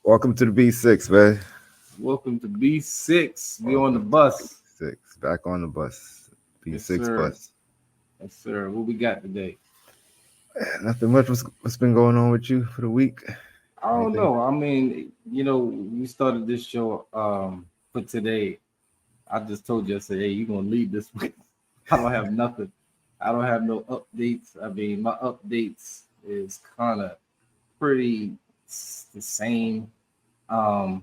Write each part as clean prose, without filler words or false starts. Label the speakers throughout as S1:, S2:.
S1: Welcome to the B6, man.
S2: Welcome to B6. We on the
S1: Welcome to the
S2: bus.
S1: B6. Back on the bus.
S2: Yes,
S1: B6
S2: sir.
S1: bus.
S2: Yes, sir. What we got today?
S1: Nothing much. What's been going on with you for the week?
S2: I don't
S1: Anything?
S2: know. We started this show for today. I just told you, I said, hey, you're gonna lead this week. I don't have nothing. I don't have no updates. I mean, my updates is kind of pretty the same. Um,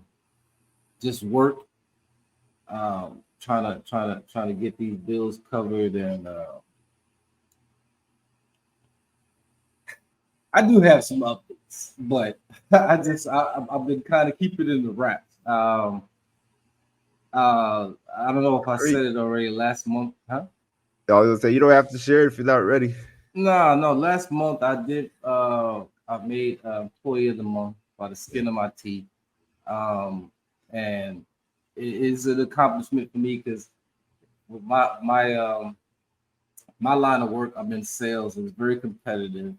S2: just work. Trying to get these bills covered, and I do have some updates, but I've been kind of keeping it in the wraps. I don't know if I
S1: Great.
S2: said it already last month, huh?
S1: I was gonna say you don't have to share it if you're not ready.
S2: No, no. Last month I did. I made employee of the month by the
S1: Yeah.
S2: skin of my teeth, um, and it is an accomplishment for me because with my line of work, I'm in sales. It was very competitive.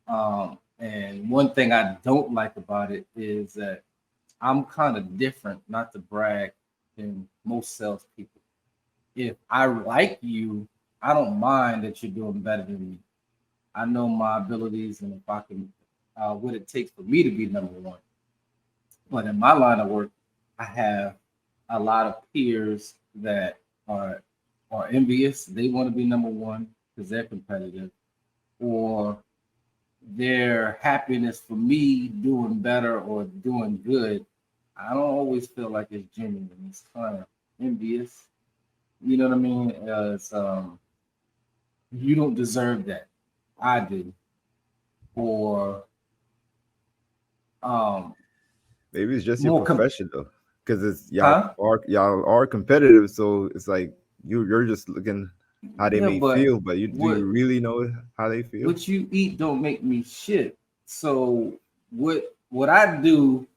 S2: And one thing I don't like about it is that I'm kind of different, not to brag, than most salespeople. If I like you, I don't mind that you're doing better than me. I know my abilities and if I can, what it takes for me to be number one. But in my line of work, I have a lot of peers that are are envious. They want to be number one because they're competitive, or their happiness for me doing better or doing good, I don't always feel like it's genuine. It's kind of envious. You know what I mean? You don't deserve that. I do. Or um,
S1: Maybe it's just your
S2: more
S1: profession though, because it's
S2: huh?
S1: y'all are competitive. So it's like you're just looking how they
S2: Yeah,
S1: may
S2: but
S1: feel, but do you
S2: what
S1: really know how they feel?
S2: what you eat don't make me shit. So what I do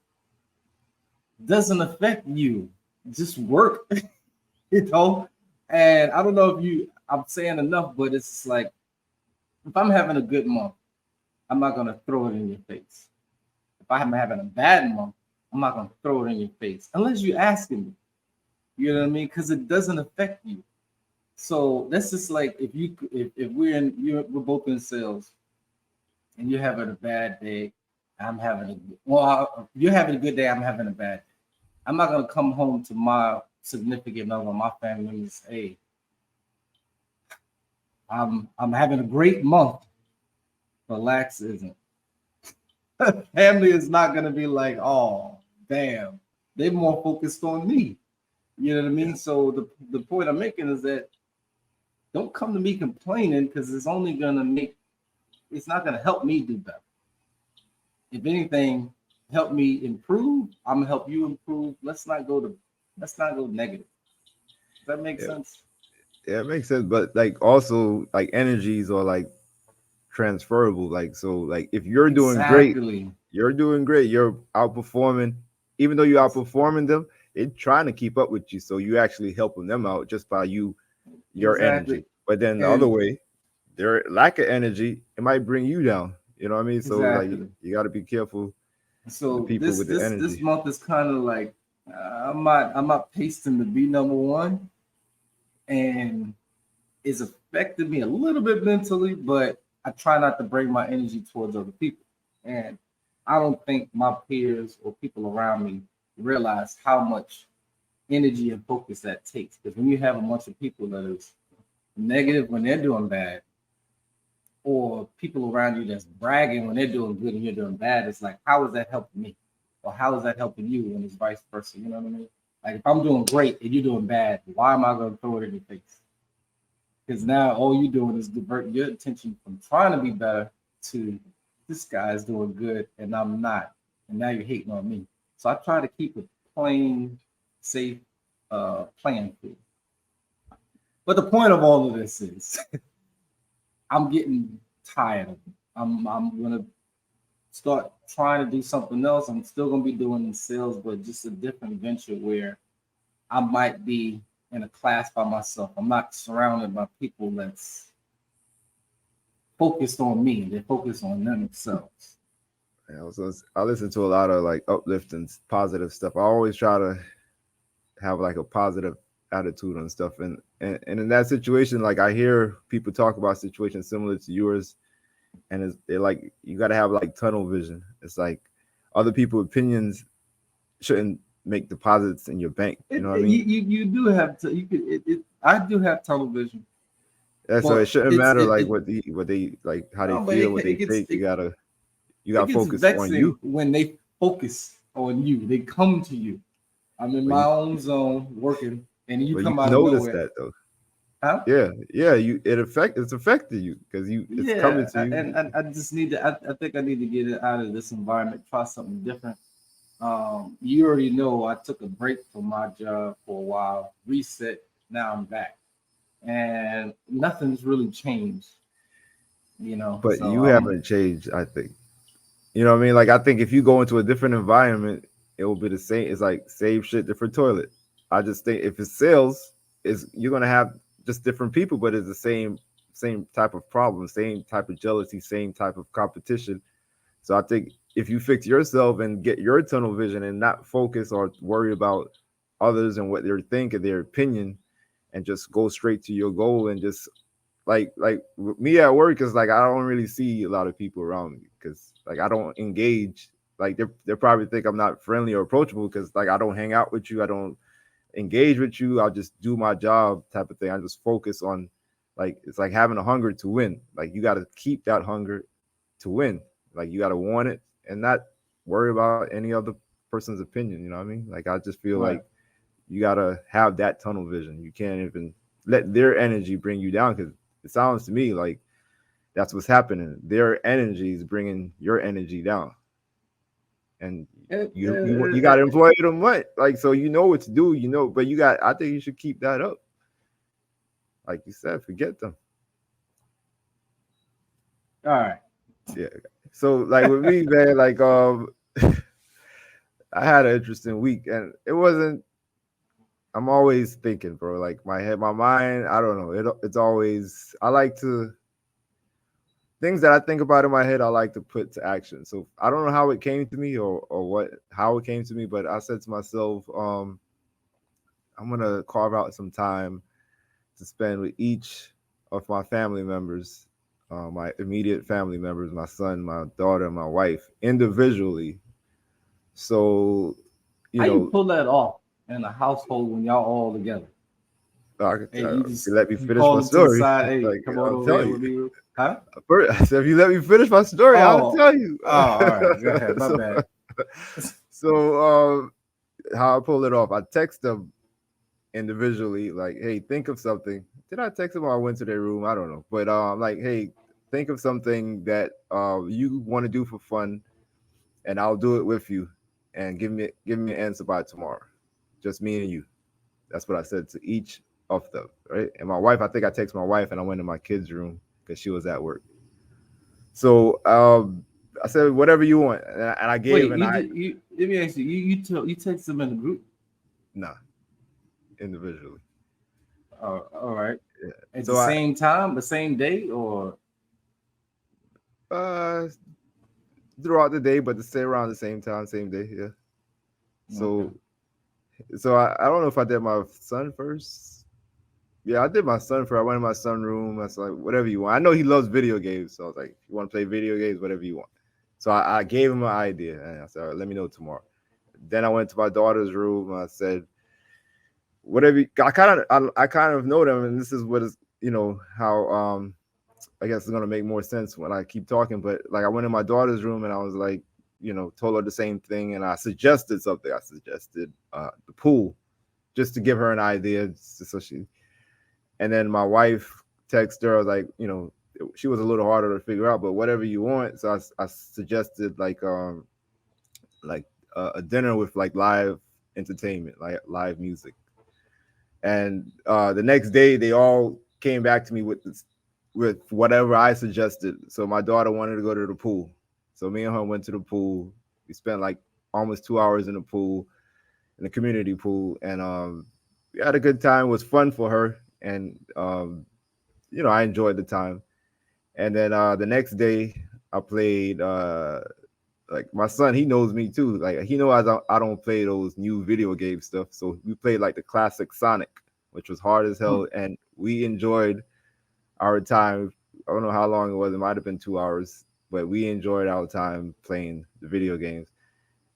S2: doesn't affect you. Just work. you know. And I don't know if I'm saying enough, but it's just like if I'm having a good month, I'm not gonna throw it in your face. If I'm having a bad month, I'm not gonna throw it in your face unless you're asking me. You know what I mean? Because it doesn't affect you. So that's just like if we're both in sales and you're having a bad day, I'm having a you're having a good day, I'm having a bad day. I'm not gonna come home to my significant other, my family members, hey, I'm having a great month. Relax isn't. Family is not gonna be like, oh, damn. They're more focused on me. You know what I
S1: Yeah.
S2: mean? So the point I'm making is that don't come to me complaining because it's not gonna help me do better. If anything, help me improve. I'm gonna help you improve. Let's not go negative. Does that make
S1: Yeah,
S2: sense?
S1: yeah, it makes sense. But like also like energies are like transferable. Like so, like if
S2: Exactly.
S1: you're doing great. You're outperforming, even though you're outperforming them. They're trying to keep up with you, so you actually helping them out just by your
S2: Exactly.
S1: energy. But then the other
S2: And
S1: way, their lack of energy, it might bring you down. You know what I mean? So like
S2: exactly.
S1: you got to be careful with the
S2: So
S1: people with the
S2: this
S1: energy.
S2: month is kind of like I'm not pasting to be number one, and it's affected me a little bit mentally, but I try not to bring my energy towards other people. And I don't think my peers or people around me realize how much energy and focus that takes. Because when you have a bunch of people that is negative when they're doing bad, or people around you that's bragging when they're doing good and you're doing bad, it's like, how is that helping me? Or how is that helping you when it's vice versa? You know what I mean? Like if I'm doing great and you're doing bad, why am I going to throw it in your face? Because now all you're doing is divert your attention from trying to be better to this guy's doing good and I'm not. And now you're hating on me. So I try to keep a plain, safe playing field. But the point of all of this is I'm getting tired of it. I'm gonna start trying to do something else. I'm still gonna be doing sales, but just a different venture where I might be in a class by myself. I'm not surrounded by people that's focused on me. They're focused on themselves.
S1: I listen to a lot of like uplifting, positive stuff. I always try to have like a positive attitude on stuff, and in that situation, like I hear people talk about situations similar to yours, and they're like you got to have like tunnel vision. It's like other people's opinions shouldn't make deposits in your bank. You know what I mean?
S2: You do have to. You could. I do have tunnel vision,
S1: Yeah, so it
S2: but
S1: shouldn't
S2: it's
S1: matter
S2: it.
S1: like
S2: it
S1: what they like how they
S2: no, but
S1: feel, what they
S2: it gets
S1: think. You
S2: it
S1: gotta
S2: gets
S1: focus on you.
S2: vexing when they focus on you. They come to you. I'm in
S1: But
S2: my own zone working, and you
S1: you
S2: come out of
S1: notice
S2: nowhere.
S1: that though.
S2: Huh?
S1: Yeah. It's affected you because it's coming
S2: Yeah,
S1: to you.
S2: and I just need to. I think I need to get it out of this environment. Try something different. You already know I took a break from my job for a while, reset. Now I'm back, and nothing's really changed.
S1: But
S2: So
S1: you haven't changed. I think you know what I mean. Like I think if you go into a different environment, it will be the same. It's like same shit, different toilet. I just think if it's sales, is you're gonna have just different people, but it's the same type of problem, same type of jealousy, same type of competition. So I think if you fix yourself and get your tunnel vision and not focus or worry about others and what they're thinking, their opinion, and just go straight to your goal and just like me at work is like I don't really see a lot of people around me because like I don't engage. Like they probably think I'm not friendly or approachable because like I don't hang out with you. I don't engage with you. I'll just do my job type of thing. I just focus on like it's like having a hunger to win. Like you got to keep that hunger to win. Like you got to want it and not worry about any other person's opinion. You know what I mean? Like I just feel like
S2: right,
S1: you got to have that tunnel vision. You can't even let their energy bring you down because it sounds to me like that's what's happening. Their energy is bringing your energy down, and
S2: Eh,
S1: you got to employ them what like so you know what to do. You know, but you got. I think you should keep that up. Like you said, forget them.
S2: all right.
S1: Yeah. So like with me, man, like I had an interesting week, and it wasn't. I'm always thinking, bro. Like my head, my mind. I don't know. It's always. I like to things that I think about in my head. I like to put to action. So I don't know how it came to me or what how it came to me, but I said to myself, I'm gonna carve out some time to spend with each of my family members, my immediate family members, my son, my daughter, my wife, individually. So, you
S2: How you
S1: know,
S2: pull that off in a household when y'all all together? Hey, you
S1: if you
S2: just
S1: let me
S2: you
S1: finish
S2: call
S1: my
S2: them to the
S1: story,
S2: side. Hey,
S1: like
S2: come on
S1: I'll
S2: over
S1: tell
S2: here
S1: you.
S2: with me. Huh?
S1: First, I said, if you let me finish my story, I'll
S2: Oh,
S1: tell you.
S2: oh, all right. Go ahead. My
S1: so,
S2: bad.
S1: so how I pull it off? I text them individually, like, hey, think of something. Did I text them or I went to their room? I don't know. But like, hey, think of something that you want to do for fun, and I'll do it with you, and give me an answer by tomorrow. Just me and you. That's what I said to each of them, right? And my wife, I think I texted my wife, and I went to my kids' room because she was at work. So I said whatever you want, and I gave
S2: Wait,
S1: an I
S2: you let me ask you. You text them in the group.
S1: nah individually.
S2: All right.
S1: Yeah.
S2: At the
S1: So I
S2: same time, the same day, or
S1: uh throughout the day, but to stay around the same time, same day. Yeah.
S2: okay.
S1: So I don't know if I did my son first. Yeah, I did my son first. I went in my son room. I was like, whatever you want. I know he loves video games, so I was like, if you want to play video games, whatever you want. So I gave him an idea, and I said, all right, let me know tomorrow. Then I went to my daughter's room. And I said, whatever. I kind of know them, and this is what is how I guess it's gonna make more sense when I keep talking. But like I went in my daughter's room and I was like, told her the same thing, and I suggested something. I suggested the pool, just to give her an idea, so she. And then my wife texted her. I was like, she was a little harder to figure out, but whatever you want. So I suggested like a dinner with like live entertainment, like live music. And the next day, they all came back to me with whatever I suggested. So my daughter wanted to go to the pool, so me and her went to the pool. We spent like almost 2 hours in the pool, in the community pool, and we had a good time. It was fun for her, and I enjoyed the time. And then the next day, I played like my son, he knows me too. Like he knows I don't play those new video game stuff. So we played like the classic Sonic, which was hard as hell, and we enjoyed our time. I don't know how long it was. It might have been 2 hours, but we enjoyed our time playing the video games.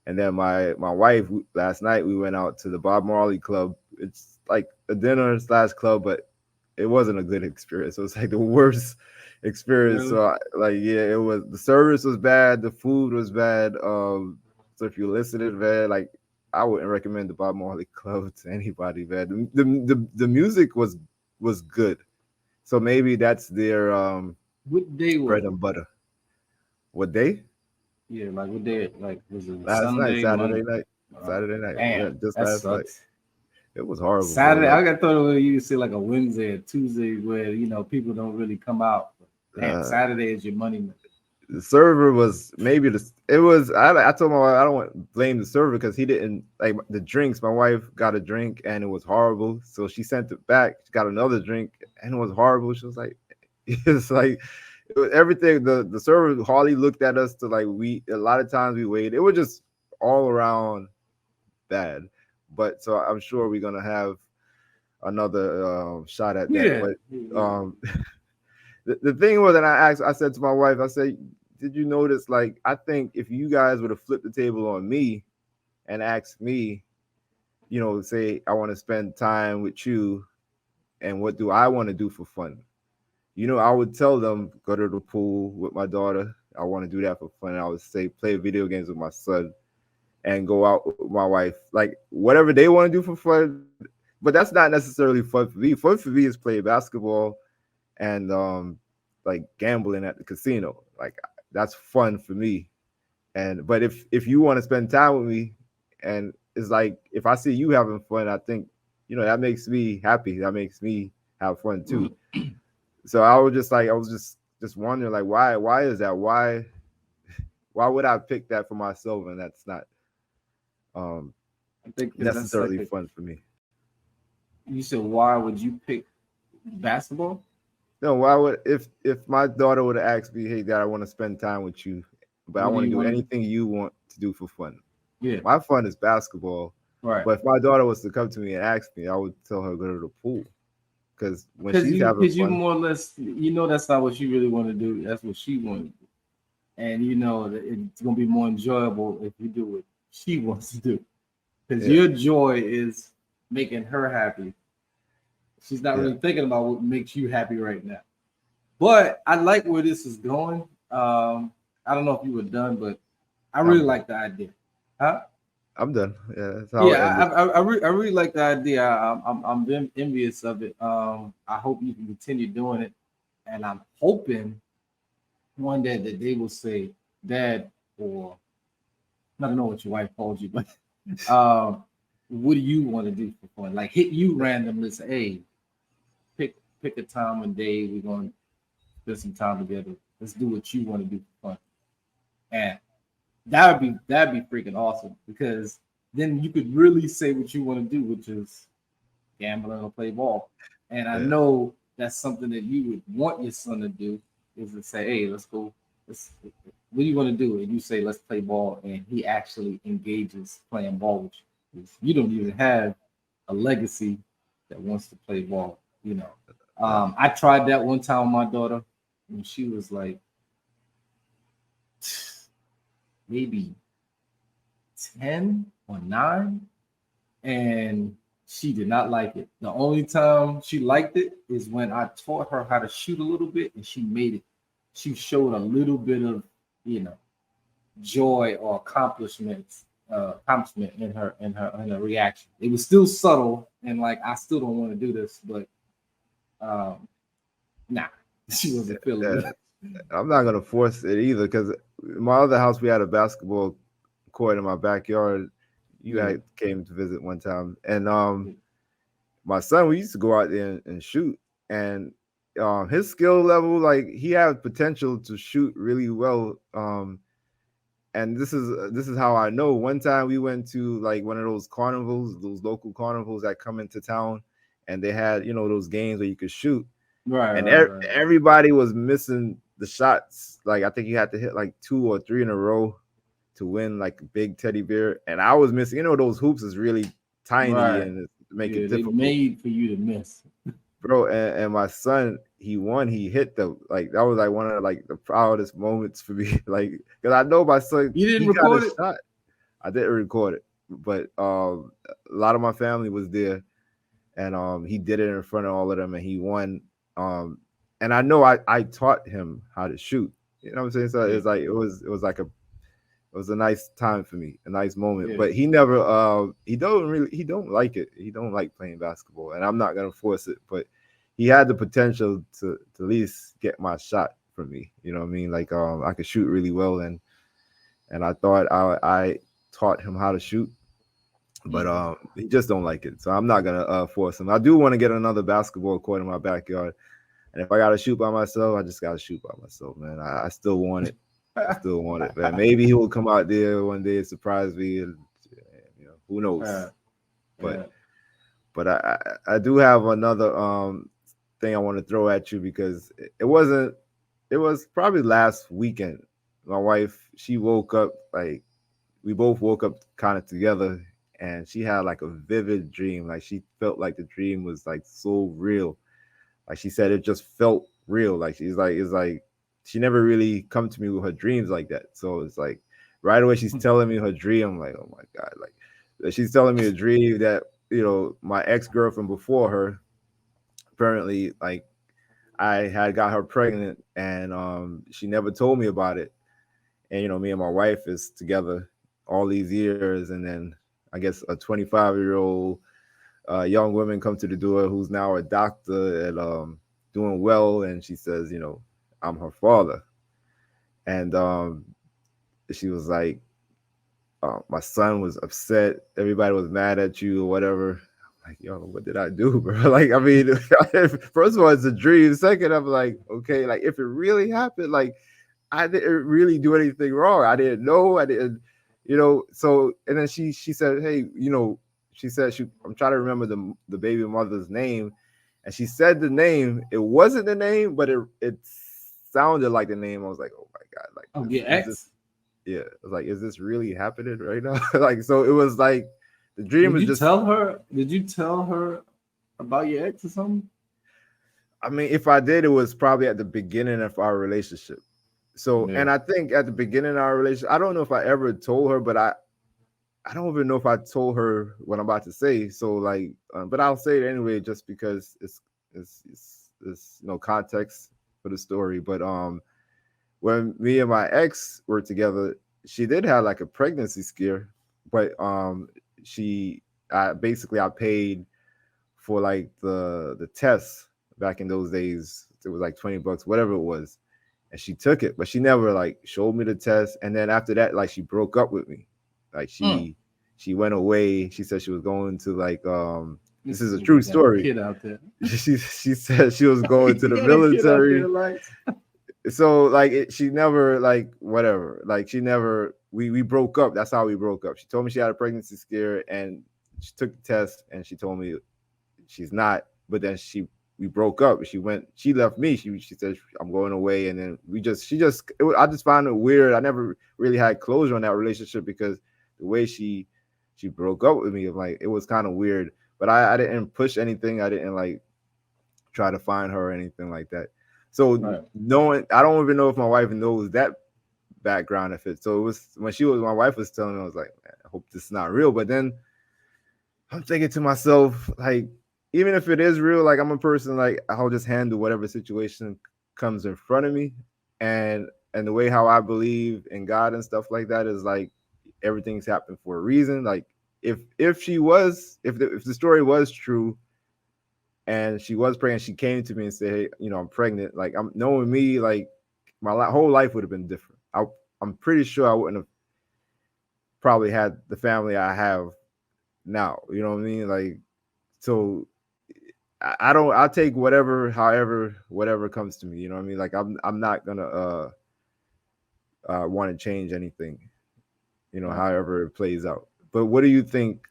S1: And then my wife last night we went out to the Bob Marley Club. It's like a dinner slash club, but it wasn't a good experience. It was like the worst experience.
S2: Really?
S1: So like yeah, it was the service was bad, the food was bad. So if you listening, man, like I wouldn't recommend the Bob Marley Club to anybody, man. The music was good. So maybe that's their
S2: What day was
S1: bread
S2: it?
S1: and butter. What day?
S2: Yeah, like what day? Like was it
S1: Last night,
S2: Sunday, Monday?
S1: Saturday night.
S2: Uh,
S1: Saturday night. Yeah,
S2: Damn,
S1: just
S2: that
S1: last night.
S2: sucks.
S1: It was horrible, bro.
S2: Saturday,
S1: Like
S2: I got thought it was you say like a Wednesday or Tuesday where people don't really come out. Damn,
S1: uh,
S2: Saturday is your money.
S1: the server was maybe the it was I told my wife I don't want to blame the server because he didn't like the drinks. My wife got a drink and it was horrible, so she sent it back. She got another drink and it was horrible. She was like, it's like it was everything. The server hardly looked at us to like we a lot of times we waited. It was just all around bad. But so I'm sure we're gonna have another shot at that.
S2: Yeah.
S1: But um, the thing was, and I said to my wife, I said, did you notice? Like, I think if you guys would have flipped the table on me and asked me, say I want to spend time with you, and what do I want to do for fun? I would tell them go to the pool with my daughter. I want to do that for fun. I would say play video games with my son and go out with my wife. Like whatever they want to do for fun, but that's not necessarily fun for me. Fun for me is play basketball and like gambling at the casino. Like that's fun for me. And but if you want to spend time with me, and it's like if I see you having fun, I think that makes me happy. That makes me have fun too. So I was just like I was just wondering like why is that why would I pick that for myself and that's not um
S2: I think because that's like
S1: necessarily fun for me.
S2: you said, why would you pick basketball?
S1: No, why would if my daughter would have asked me, "Hey, Dad, I want to spend time with you, but I
S2: What do
S1: want to
S2: you
S1: do
S2: want to do?
S1: anything you want to do for fun."
S2: Yeah,
S1: My fun is basketball,
S2: right.
S1: but if my daughter was to come to me and ask me, I would tell her go to the pool because when
S2: Because
S1: she's having
S2: you
S1: fun,
S2: more or less that's not what you really want to do. That's what she wanted to do, and that it's gonna be more enjoyable if you do what she wants to do. Because
S1: yeah,
S2: your joy is making her happy. She's not
S1: yeah,
S2: really thinking about what makes you happy right now. But I like where this is going. I don't know if you were done, but I really
S1: I'm done.
S2: like the idea. Huh?
S1: I'm done. Yeah, that's how it
S2: Yeah,
S1: ended.
S2: I really like the idea. I'm envious of it. I hope you can continue doing it, and I'm hoping one day that they will say, "Dad," or I don't know what your wife calls you, but um, what do you want to do for fun? Like hit you randomly, say, "Hey, pick pick a time and day. We're going to spend some time together. Let's do what you want to do for fun." And that'd be freaking awesome because then you could really say what you want to do, which is gambling or play ball. And I
S1: Yeah,
S2: know that's something that you would want your son to do is to say, "Hey, let's go. What do you want to do?" And you say, "Let's play ball," and he actually engages playing ball with you. You don't even have a legacy that wants to play ball.
S1: yeah,
S2: I tried that one time with my daughter when she was like maybe 10 or 9, and she did not like it. The only time she liked it is when I taught her how to shoot a little bit and she made it. She showed a little bit of, you know, joy or accomplishment in her reaction. It was still subtle and like I still don't want to do this, but um nah, she wasn't feeling
S1: yeah.
S2: it.
S1: I'm not gonna force it either because in my other house we had a basketball court in my backyard. You
S2: Yeah.
S1: had came to visit one time, and my son we used to go out there and shoot, and his skill level like he had potential to shoot really well. And this is how I know. One time we went to like one of those carnivals, those local carnivals that come into town, and they had those games where you could shoot,
S2: Right,
S1: and
S2: right, right.
S1: everybody was missing the shots. Like I think you had to hit like 2 or 3 in a row, to win like a big teddy bear, and I was missing. You know, those hoops is really tiny
S2: Right.
S1: and it make it
S2: Yeah, they
S1: difficult,
S2: made for you to miss.
S1: bro. And my son, he won. He hit the like that was like one of like the proudest moments for me, like because I know my son,
S2: You didn't
S1: he got
S2: record
S1: his
S2: it?
S1: shot. I didn't record it, but a lot of my family was there, and he did it in front of all of them, and he won. Um, and I know I taught him how to shoot. You know what I'm saying? So
S2: Yeah,
S1: it's like it was like it was a nice time for me, a nice moment.
S2: yeah.
S1: But he never he don't like it. He don't like playing basketball, and I'm not gonna force it. But he had the potential to at least get my shot from me. You know what I mean? Like I could shoot really well, and I thought I taught him how to shoot, but
S2: Mhm.
S1: he just don't like it. So I'm not gonna force him. I do want to get another basketball court in my backyard, and if I gotta shoot by myself, I just gotta shoot by myself, man. I still want it. I still want it, man. Maybe he will come out there one day and surprise me, and who knows.
S2: Yeah,
S1: But
S2: yeah.
S1: I do have another thing I want to throw at you because it wasn't. It was probably last weekend. My wife, she woke up like we both woke up kind of together, and she had like a vivid dream. Like she felt like the dream was like so real. Like she said, it just felt real. Like she's like, it's like she never really come to me with her dreams like that. So it's like right away she's telling me her dream. I'm like, oh my god, like she's telling me a dream that my ex girlfriend before her apparently like I had got her pregnant, and she never told me about it. And me and my wife is together all these years, and then I guess a 25-year-old young woman come to the door who's now a doctor and doing well, and she says, I'm her father, and she was like, my son was upset, everybody was mad at you or whatever. I'm like, yo, what did I do, bro? Like, I mean, first of all, it's a dream. Second, I'm like, okay, like if it really happened, like I didn't really do anything wrong. I didn't know. I didn't, So, and then she said, hey, she said I'm trying to remember the baby mother's name, and she said the name. It wasn't the name, but it sounded like the name. I was like, oh my god, like
S2: Oh,
S1: this
S2: your
S1: is this.
S2: ex?
S1: Yeah, I was like, is this really happening right now? Like, so it was like the dream
S2: Did
S1: was
S2: you
S1: just.
S2: tell her? Did you tell her about your ex or something?
S1: I mean, if I did, it was probably at the beginning of our relationship. So,
S2: Yeah.
S1: and I think at the beginning of our relationship, I don't know if I ever told her, but I don't even know if I told her what I'm about to say. So like, but I'll say it anyway, just because it's context for the story. But when me and my ex were together, she did have like a pregnancy scare, but she I paid for like the test back in those days. It was like $20, whatever it was, and she took it, but she never like showed me the test. And then after that, like she broke up with me. Like
S2: Mm.
S1: she went away. She said she was going to like this
S2: This
S1: is a
S2: nigga
S1: true
S2: got a
S1: story.
S2: kid out there.
S1: She said she was going to
S2: He
S1: the
S2: got a kid out
S1: military.
S2: there, like.
S1: So like she never like whatever. Like she never we broke up. That's how we broke up. She told me she had a pregnancy scare, and she took the test, and she told me she's not. But then we broke up. She left me. She said I'm going away, and then I just found it weird. I never really had closure on that relationship because the way she broke up with me, like it was kind of weird. But I didn't push anything. I didn't like try to find her or anything like that. So
S2: Right.
S1: knowing, I don't even know if my wife knows that background of it. So it was when my wife was telling me, I was like, man, I hope this is not real. But then I'm thinking to myself, like, even if it is real, like I'm a person, like I'll just handle whatever situation comes in front of me, and the way how I believe in God and stuff like that is like everything's happened for a reason. Like if the story was true and she was pregnant, she came to me and said, hey, I'm pregnant. Like I'm knowing me, like my whole life would have been different. I'm pretty sure I wouldn't have probably had the family I have now. You know what I mean? Like so I don't. I'll take whatever comes to me. You know what I mean? Like I'm not gonna want to change anything.
S2: Right.
S1: However it plays out. But what do you think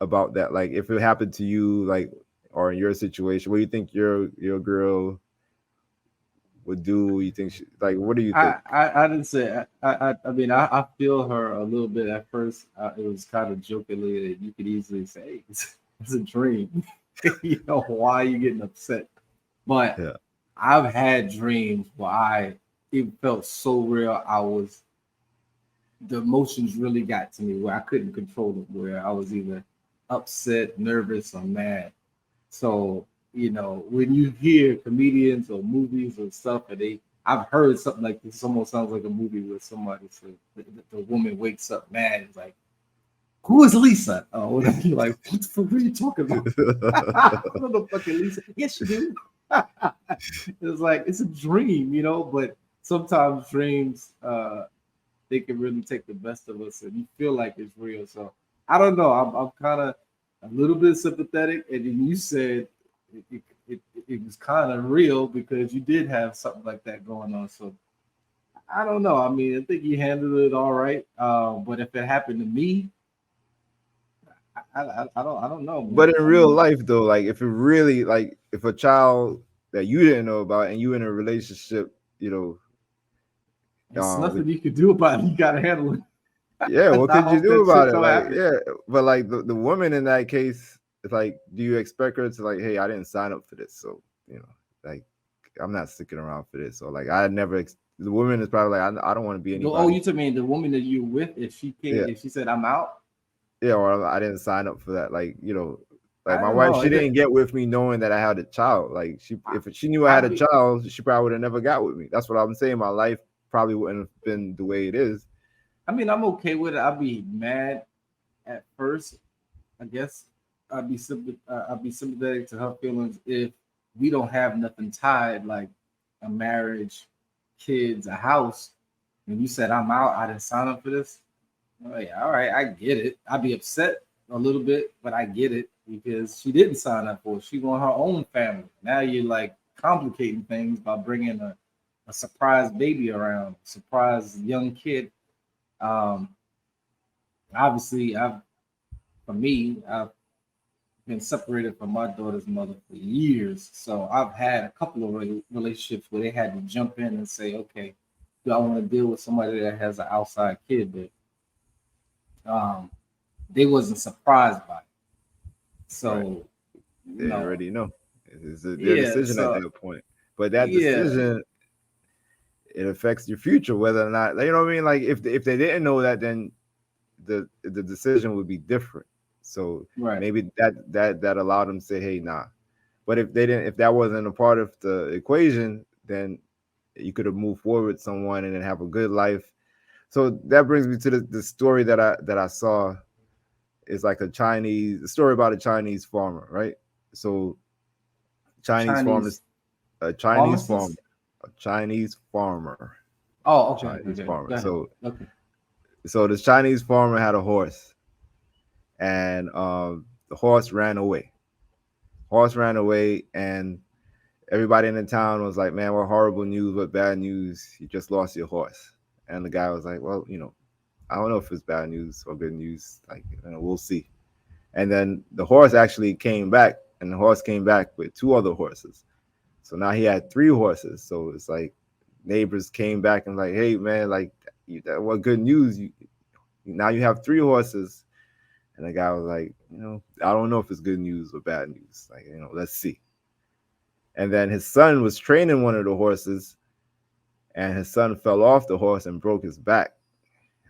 S1: about that? Like if it happened to you, like or in your situation, what do you think your girl would do? You think she, like, what do you think?
S2: I didn't say I mean I feel her a little bit at first. It was kind of jokingly that you could easily say hey, it's a dream. You know why are you getting upset? But
S1: Yeah.
S2: I've had dreams where it felt so real. The emotions really got to me where I couldn't control them. Where I was either upset, nervous, or mad. So, when you hear comedians or movies or stuff, I've heard something like this. Almost sounds like a movie where somebody says the woman wakes up mad. It's like, who is Lisa? Oh, you're like, what the fuck are you talking about? I don't know fucking Lisa. Yes, you do. It's like, it's a dream, but sometimes dreams, they can really take the best of us and you feel like it's real. So I don't know. I'm kind of a little bit sympathetic. And then you said it, it, it was kind of real because you did have something like that going on. So I don't know. I mean, I think you handled it all right. But if it happened to me, I don't know,
S1: But
S2: man.
S1: in
S2: I
S1: real
S2: mean,
S1: life, though, like if it really, like if a child that you didn't know about and you in a relationship,
S2: it's
S1: with
S2: nothing you can do about it. You got to handle it.
S1: yeah, what
S2: I
S1: could you
S2: hope
S1: do
S2: that
S1: about
S2: shit
S1: it?
S2: don't
S1: Like,
S2: happen.
S1: yeah, but like the woman in that case, it's like, do you expect her to like, hey, I didn't sign up for this, so like I'm not sticking around for this, or like I never. The woman is probably like, I don't want to be
S2: Oh,
S1: anybody.
S2: you told me the woman that you're with, if she came,
S1: Yeah,
S2: if she said I'm out,
S1: yeah, or I didn't sign up for that. Like, like
S2: I
S1: my
S2: don't
S1: wife,
S2: know.
S1: she didn't get with me knowing that I had a child. Like if she knew I had
S2: I'd
S1: a
S2: be,
S1: child, she probably would have never got with me. That's what I'm saying. My life probably wouldn't have been the way it is.
S2: I mean, I'm okay with it. I'd be mad at first, I guess. I'd be sympathetic to her feelings if we don't have nothing tied, like a marriage, kids, a house. And you said I'm out, I didn't sign up for this. Oh yeah, all right, I get it. I'd be upset a little bit, but I get it because she didn't sign up for it. She want her own family. Now you're like complicating things by bringing a surprise baby around, surprise young kid. Um, Obviously, for me, I've been separated from my daughter's mother for years, so I've had a couple of relationships where they had to jump in and say, okay, do I want to deal with somebody that has an outside kid? But they wasn't surprised by it.
S1: Right.
S2: So,
S1: They already know. It's their
S2: yeah,
S1: decision at
S2: so
S1: that point. But that
S2: yeah,
S1: decision, it affects your future, whether or not, you know what I mean. Like if they didn't know that, then the decision would be different. So
S2: right.
S1: maybe that allowed them to say, hey, nah. But if they didn't, if that wasn't a part of the equation, then you could have moved forward with someone and then have a good life. So that brings me to the story that I saw. Is like a story about a Chinese farmer, right? So Chinese
S2: Chinese
S1: farmers, a Chinese farmer,
S2: pharmacist.
S1: a Chinese farmer,
S2: Oh, okay,
S1: Chinese
S2: okay.
S1: farmer.
S2: Go ahead.
S1: So
S2: Okay.
S1: this Chinese farmer had a horse, and the horse ran away. Horse ran away, and everybody in the town was like, "Man, what horrible news! What bad news! You just lost your horse." And the guy was like, "Well, I don't know if it's bad news or good news. Like, we'll see." And then the horse actually came back, and the horse came back with two other horses. So now he had three horses. So it's like neighbors came back and like, hey man, like, what good news? Now you have three horses. And the guy was like, I don't know if it's good news or bad news. Like, let's see. And then his son was training one of the horses, and his son fell off the horse and broke his back.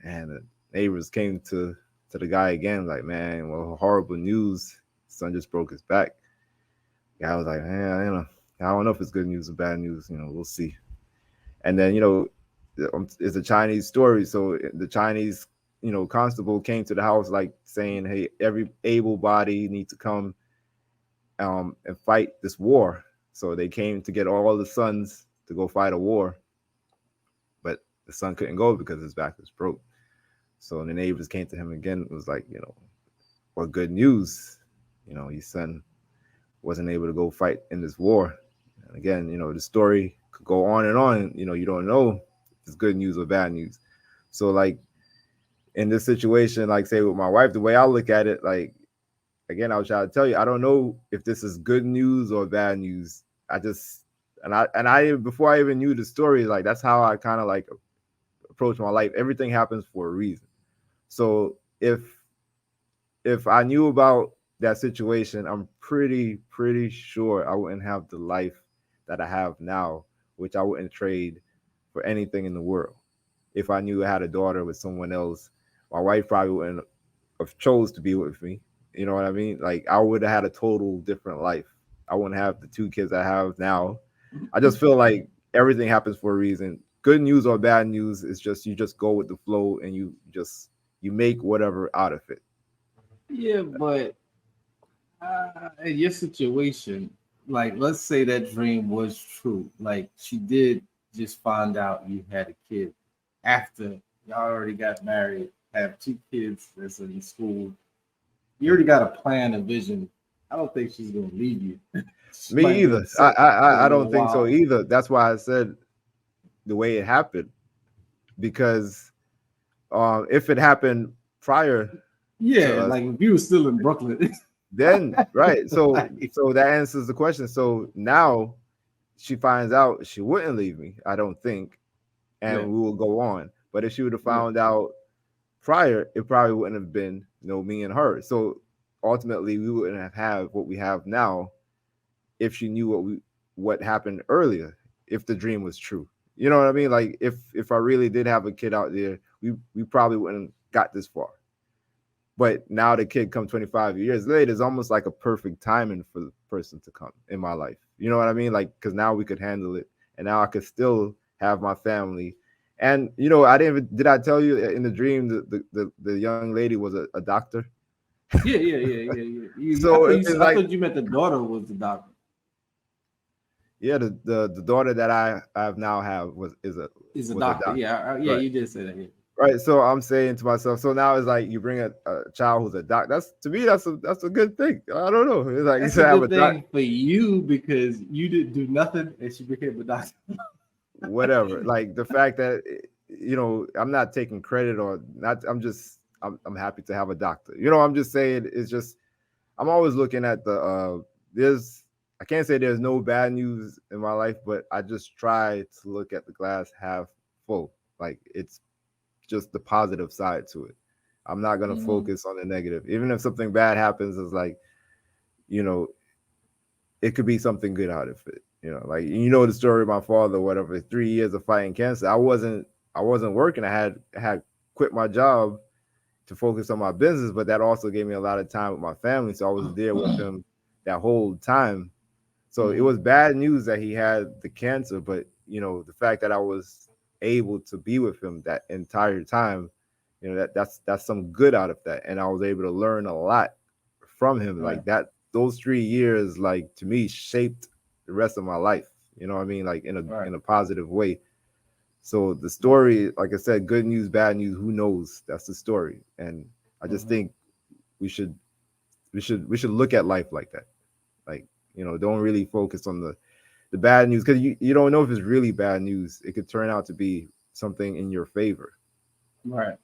S1: And the neighbors came to the guy again, like, man, well, horrible news. His son just broke his back. The guy was like, man, I don't know if it's good news or bad news. We'll see. And then it's a Chinese story, so the Chinese constable came to the house like saying, hey, every able body needs to come and fight this war. So they came to get all the sons to go fight a war, but the son couldn't go because his back was broke. So the neighbors came to him again. It was like, what good news? His son wasn't able to go fight in this war. And again, the story could go on and on. You don't know if it's good news or bad news. So like in this situation, like say with my wife, the way I look at it, like again, I was trying to tell you, I don't know if this is good news or bad news. And I before I even knew the story, like that's how I kind of like approach my life. Everything happens for a reason. So if I knew about that situation, I'm pretty sure I wouldn't have the life that I have now, which I wouldn't trade for anything in the world. If I knew I had a daughter with someone else, my wife probably wouldn't have chose to be with me. You know what I mean? Like I would have had a total different life. I wouldn't have the two kids I have now. I just feel like everything happens for a reason. Good news or bad news, it's just you just go with the flow and you make whatever out of it.
S2: Yeah, but in your situation, like let's say that dream was true. Like she did just find out you had a kid after y'all already got married, have two kids that's in school. You already got a plan, a vision. I don't think she's gonna leave you. She
S1: Me
S2: might be
S1: either. I,
S2: upset
S1: I
S2: for a
S1: I
S2: little
S1: don't think so
S2: while.
S1: either. That's why I said the way it happened because if it happened prior to
S2: Yeah,
S1: us,
S2: like if you were still in Brooklyn.
S1: then right. So
S2: Like,
S1: so that answers the question. So now she finds out she wouldn't leave me. I don't think,
S2: yeah,
S1: and we will go on. But if she would have
S2: yeah,
S1: found out prior, it probably wouldn't have been me and her. So ultimately, we wouldn't have what we have now if she knew what happened earlier. If the dream was true, you know what I mean. Like if I really did have a kid out there, we probably wouldn't got this far. But now the kid come 25 years later, it's almost like a perfect timing for the person to come in my life. You know what I mean? Like because now we could handle it, and now I could still have my family. And I didn't even did I tell you in the dream the young lady was a doctor.
S2: yeah. I
S1: So
S2: thought
S1: it's
S2: I
S1: like
S2: thought you meant the daughter was the doctor.
S1: yeah, the daughter that I have now have
S2: Is a
S1: was a
S2: doctor.
S1: doctor.
S2: Yeah, yeah,
S1: Right.
S2: you did say that. Yeah.
S1: Right. So I'm saying to myself, so now it's like you bring a child who's a doc. That's to me, that's a good thing. I don't know. It's like you
S2: That's a
S1: said, have a
S2: good
S1: doc,
S2: thing for you because you didn't do nothing and she became a doctor.
S1: whatever. Like the fact that I'm not taking credit or not. I'm happy to have a doctor. I'm just saying it's just I'm always looking at the there's I can't say there's no bad news in my life, but I just try to look at the glass half full. Like it's just the positive side to it. I'm not gonna
S2: Mhm.
S1: focus on the negative. Even if something bad happens, it's like, you know, it could be something good out of it. Like the story of my father, whatever, 3 years of fighting cancer. I wasn't working. I had quit my job to focus on my business, but that also gave me a lot of time with my family. So I was there with him that whole time. So it
S2: Mhm.
S1: was bad news that he had the cancer, but the fact that I was able to be with him that entire time, that's some good out of that, and I was able to learn a lot from him.
S2: Right.
S1: Like that, those 3 years, like to me, shaped the rest of my life. You know what I mean? Like in a
S2: Right.
S1: in a positive way. So the story, like I said, good news, bad news, who knows? That's the story, and I just
S2: Mhm.
S1: think we should we should look at life like that. Like don't really focus on the bad news because you don't know if it's really bad news. It could turn out to be something in your favor.
S2: Right.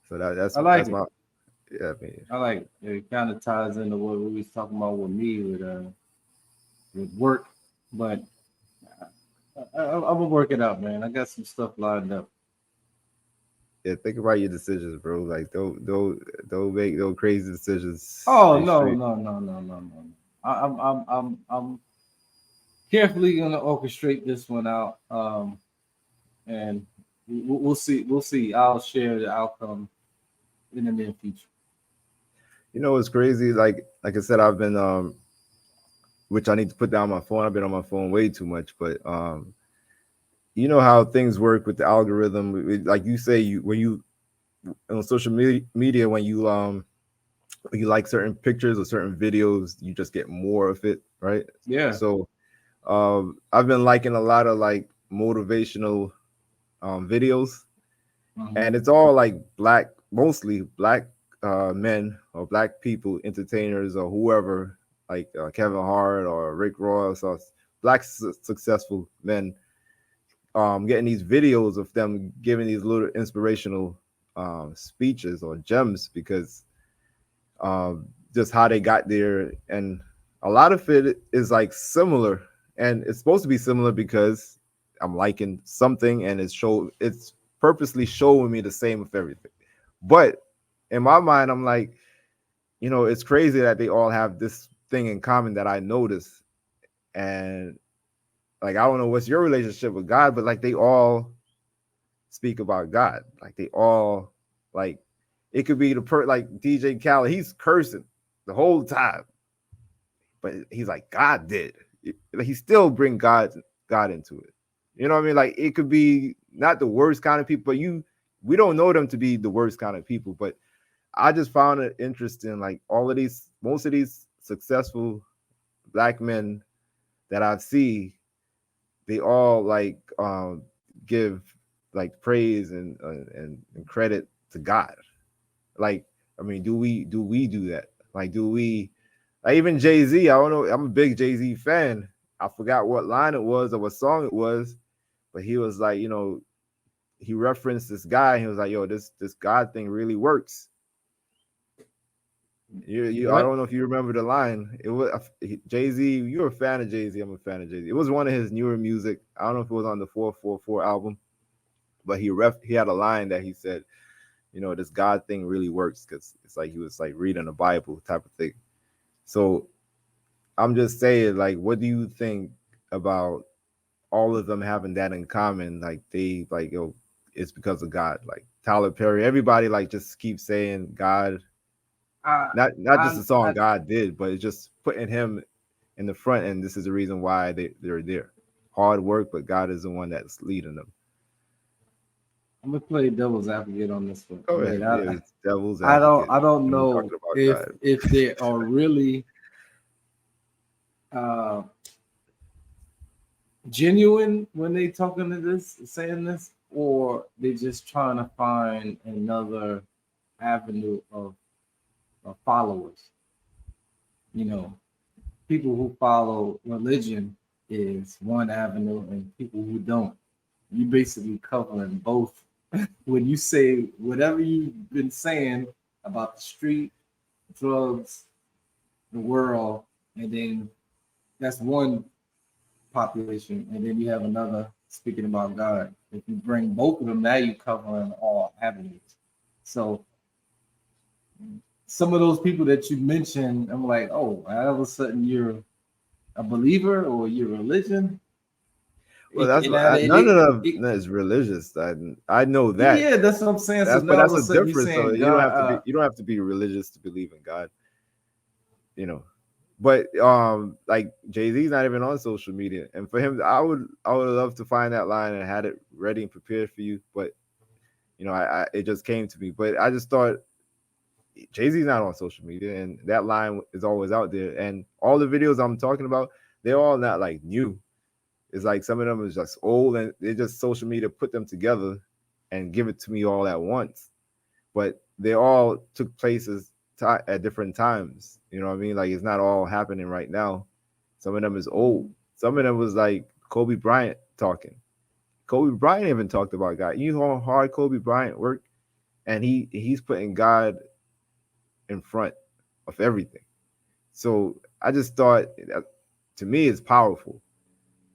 S1: So that's
S2: I like
S1: that's
S2: it.
S1: my yeah. I mean,
S2: I like it. It kind of ties into what we was talking about with me with work, but I'm gonna work it out, man. I got some stuff lined up.
S1: yeah, think about your decisions, bro. Like don't make no crazy decisions.
S2: Oh
S1: Stay
S2: no,
S1: straight.
S2: no, no, no, no, no. I'm carefully gonna orchestrate this one out. And we'll see. We'll see. I'll share the outcome in the near future.
S1: It's crazy. Like I said, I've been which I need to put down my phone. I've been on my phone way too much, but you know how things work with the algorithm. Like you say, when you on social media, when you like certain pictures or certain videos, you just get more of it, right?
S2: Yeah.
S1: So I've been liking a lot of like motivational videos,
S2: Hmm.
S1: and it's all like mostly black men or black people, entertainers or whoever, like Kevin Hart or Rick Ross or black successful men, getting these videos of them giving these little inspirational speeches or gems because just how they got there, and a lot of it is like similar, and it's supposed to be similar because I'm liking something, and it's purposely showing me the same with everything. But in my mind, I'm like, it's crazy that they all have this thing in common that I notice. And like, I don't know what's your relationship with God, but like, they all speak about God. Like, they all, like, it could be like DJ Khaled, he's cursing the whole time, but he's like, God did. He still bring God into it. You know what I mean? Like, it could be not the worst kind of people, but we don't know them to be the worst kind of people. But I just found it interesting. Like, most of these successful black men that I see, they all like give like praise and credit to God. Like, I mean, do we do that? Like, do we? Like, even Jay-Z, I don't know. I'm a big Jay-Z fan. I forgot what line it was or what song it was, but he was like, he referenced this guy. He was like, "Yo, this God thing really works." I
S2: What?
S1: don't know if you remember the line. It was Jay-Z. You're a fan of Jay-Z. I'm a fan of Jay-Z. It was one of his newer music. I don't know if it was on the 444 album, but he had a line that he said, this God thing really works, because it's like he was like reading the Bible type of thing. So I'm just saying, like, what do you think about all of them having that in common? Like, they like, it's because of God. Like Tyler Perry, everybody like just keeps saying God.
S2: I,
S1: Not just
S2: I,
S1: the song
S2: I,
S1: God did, but it's just putting him in the front, and this is the reason why they're there. Hard work, but God is the one that's leading them.
S2: I'm gonna play devil's advocate on this one. I
S1: Go
S2: mean,
S1: ahead. Yeah, it's devil's
S2: I don't,
S1: advocate.
S2: I don't
S1: And we're
S2: know
S1: talking about
S2: if
S1: God.
S2: they are really uh, genuine when they talking to this, saying this, or they just trying to find another avenue of followers. You know, people who follow religion is one avenue, and people who don't. You basically covering both. When you say whatever you've been saying about the street, drugs, the world, and then that's one population, and then you have another speaking about God. If you bring both of them, now you're covering all avenues. So some of those people that you mentioned, I'm like, oh, all of a sudden you're a believer or your religion.
S1: Well, that's
S2: And now
S1: none of them is religious. I know that.
S2: yeah, that's what I'm saying. So
S1: But
S2: now all
S1: that's
S2: of a
S1: a
S2: sudden you're
S1: difference. So
S2: saying God.
S1: you don't have to be religious to believe in God. You know, but like Jay-Z's not even on social media, and for him, I would love to find that line and had it ready and prepared for you. But I it just came to me. But I just thought Jay-Z's not on social media, and that line is always out there. And all the videos I'm talking about, they're all not like new. It's like some of them is just old, and they just social media put them together and give it to me all at once. But they all took places at different times. You know what I mean? Like, it's not all happening right now. Some of them is old. Some of them was like Kobe Bryant talking. Kobe Bryant even talked about God. You know how hard Kobe Bryant worked, and he's putting God in front of everything. So I just thought that, to me, it's powerful.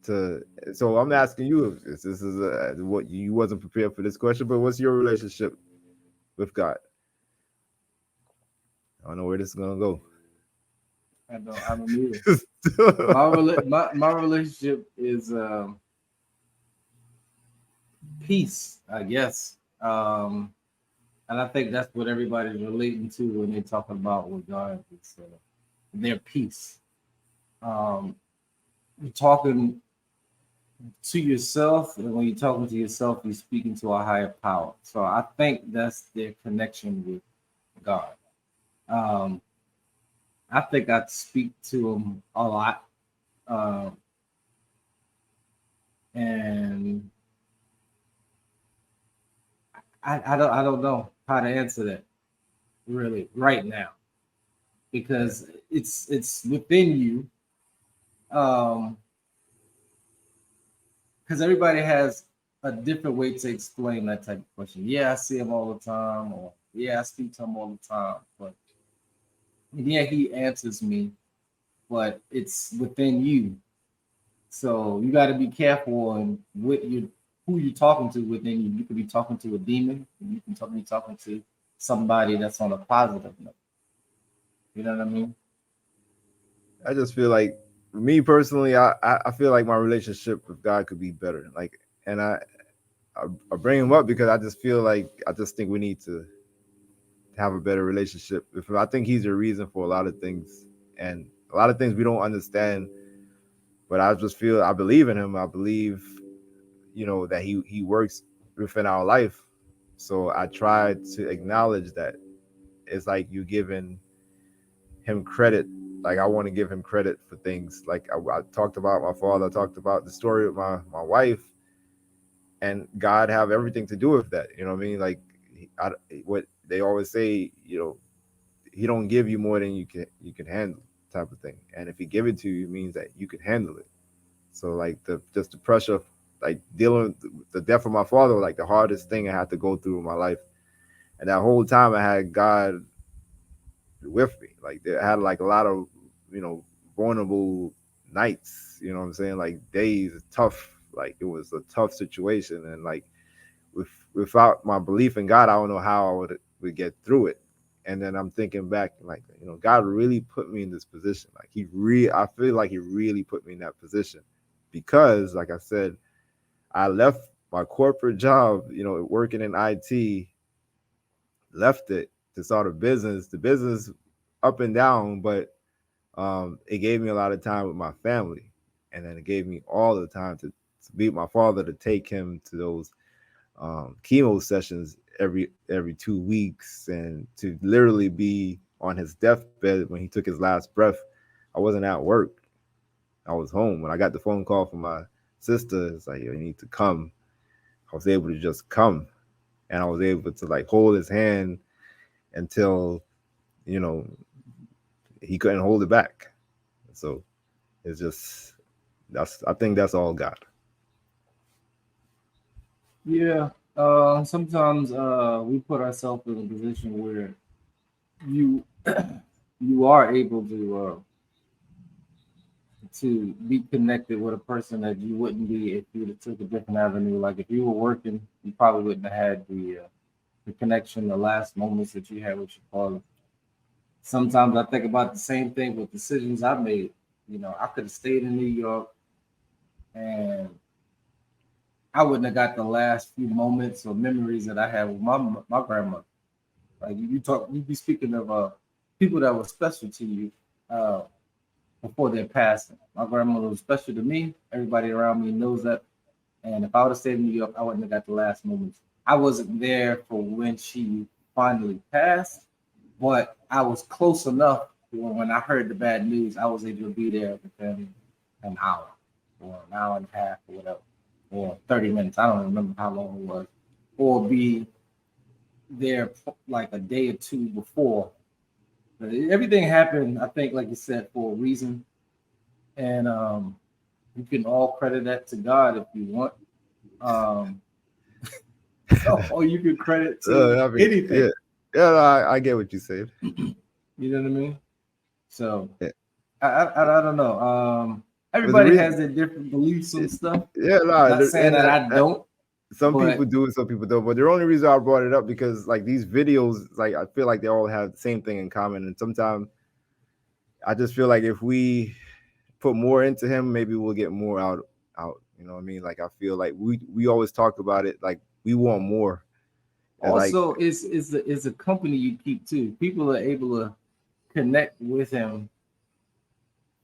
S1: So I'm asking you, if this is what you wasn't prepared for this question, but what's your relationship with God? I don't know where this is gonna go.
S2: I don't either. My relationship is peace, I guess. And I think that's what everybody's relating to when they're talking about with God is their peace. You're talking to yourself, and when you're talking to yourself, you're speaking to a higher power. So I think that's their connection with God. Um, I think I speak to him a lot, um, and I don't know how to answer that really right now
S1: Yeah.
S2: because it's within you. Um, because everybody has a different way to explain that type of question. Yeah, I see him all the time, or yeah, I speak to him all the time, but yeah, he answers me, but it's within you So you got to be careful on what you who you're talking to within you. You could be talking to a demon, and you can be talking to somebody that's on a positive note. You know what I mean?
S1: I just feel like me personally, I feel like my relationship with God could be better. Like, and I bring him up because I just feel like I just think we need to have a better relationship. If I think he's the reason for a lot of things, and a lot of things we don't understand. But I just feel I believe in him. I believe, that he works within our life. So I try to acknowledge that it's like you giving him credit. Like I want to give him credit for things. Like I talked about my father. I talked about the story of my wife, and God have everything to do with that. You know what I mean? Like I, what they always say. He don't give you more than you can handle, type of thing. And if he give it to you, it means that you can handle it. So like the pressure, like dealing with the death of my father, was like the hardest thing I had to go through in my life. And that whole time I had God with me. Like I had like a lot of vulnerable nights. You know what I'm saying? Like days, tough. Like it was a tough situation, and like without my belief in God, I don't know how I would get through it. And then I'm thinking back, like God really put me in this position. Like I feel like He really put me in that position because, like I said, I left my corporate job, working in IT, left it to start a business. The business up and down, but it gave me a lot of time with my family, and then it gave me all the time to be with my father, to take him to those chemo sessions every 2 weeks, and to literally be on his deathbed when he took his last breath. I wasn't at work. I was home. When I got the phone call from my sister, it's like, you need to come. I was able to just come, and I was able to like hold his hand until you know he couldn't hold it back. So it's just I think that's all God.
S2: Yeah. Sometimes we put ourselves in a position where you you are able to be connected with a person that you wouldn't be if you would have took a different avenue. Like if you were working, you probably wouldn't have had the connection, the last moments that you had with your father. Sometimes I think about the same thing with decisions I made. I could have stayed in New York and I wouldn't have got the last few moments or memories that I had with my grandmother. Like you be speaking of people that were special to you uh, before their passing. My grandmother was special to me. Everybody around me knows that. And if I would have stayed in New York, I wouldn't have got the last moments. I wasn't there for when she finally passed, but I was close enough when I heard the bad news, I was able to be there within an hour or an hour and a half or whatever, or 30 minutes. I don't remember how long it was, or be there like a day or two before. But everything happened, I think, like you said, for a reason. And you can all credit that to God if you want. Um, or you can credit to
S1: I mean,
S2: anything.
S1: yeah, yeah. No, I get what you said.
S2: You know what I mean? So
S1: Yeah.
S2: I don't know.
S1: But the
S2: Everybody
S1: reason,
S2: has their different beliefs and stuff.
S1: yeah, no,
S2: Not saying
S1: and
S2: that I don't,
S1: some people
S2: but
S1: do, some people don't. But the only reason I brought it up because like these videos, like I feel like they all have the same thing in common, and sometimes I just feel like if we put more into him, maybe we'll get more out. You know what I mean? Like I feel like we always talk about it, like we want more. And like
S2: also is a company you keep too. People are able to connect with him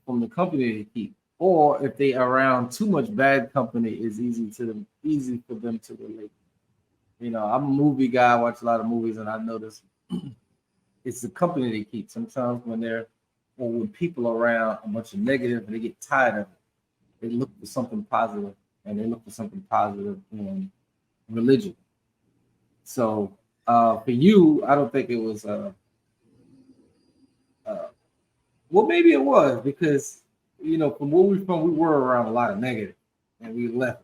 S2: from the company they keep. Or if they around too much bad company, it's easy for them to relate. I'm a movie guy, I watch a lot of movies, and I notice it's the company they keep. Sometimes when they're or when people are around a bunch of negative, they get tired of it. They look for something positive, and they look for something positive in religion. So for you, I don't think it was. Uh, well, maybe it was because from where we're from, we were around a lot of negative, and we left,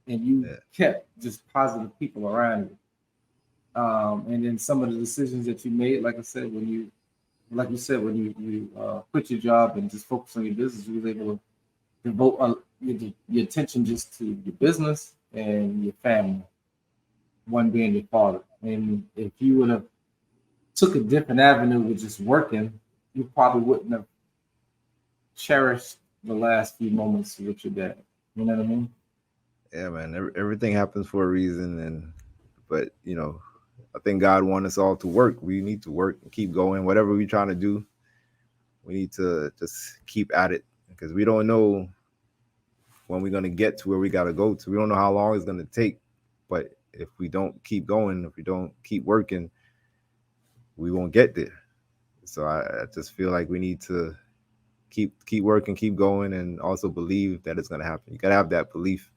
S2: and you
S1: yeah,
S2: kept just positive people around you. And then some of the decisions that you made, like I said, when you quit your job and just focus on your business, you was able devote your attention just to your business and your family, one being your father. And if you would have took a different avenue with just working, you probably wouldn't have cherished the last few moments with your dad. You know what I mean?
S1: Yeah, man. Everything happens for a reason, and but I think God wants us all to work. We need to work and keep going. Whatever we're trying to do, we need to just keep at it because we don't know when we're gonna get to where we gotta go to. We don't know how long it's gonna take, but if we don't keep going, if we don't keep working, we won't get there. So I just feel like we need to keep working, keep going, and also believe that it's gonna happen. You gotta have that belief.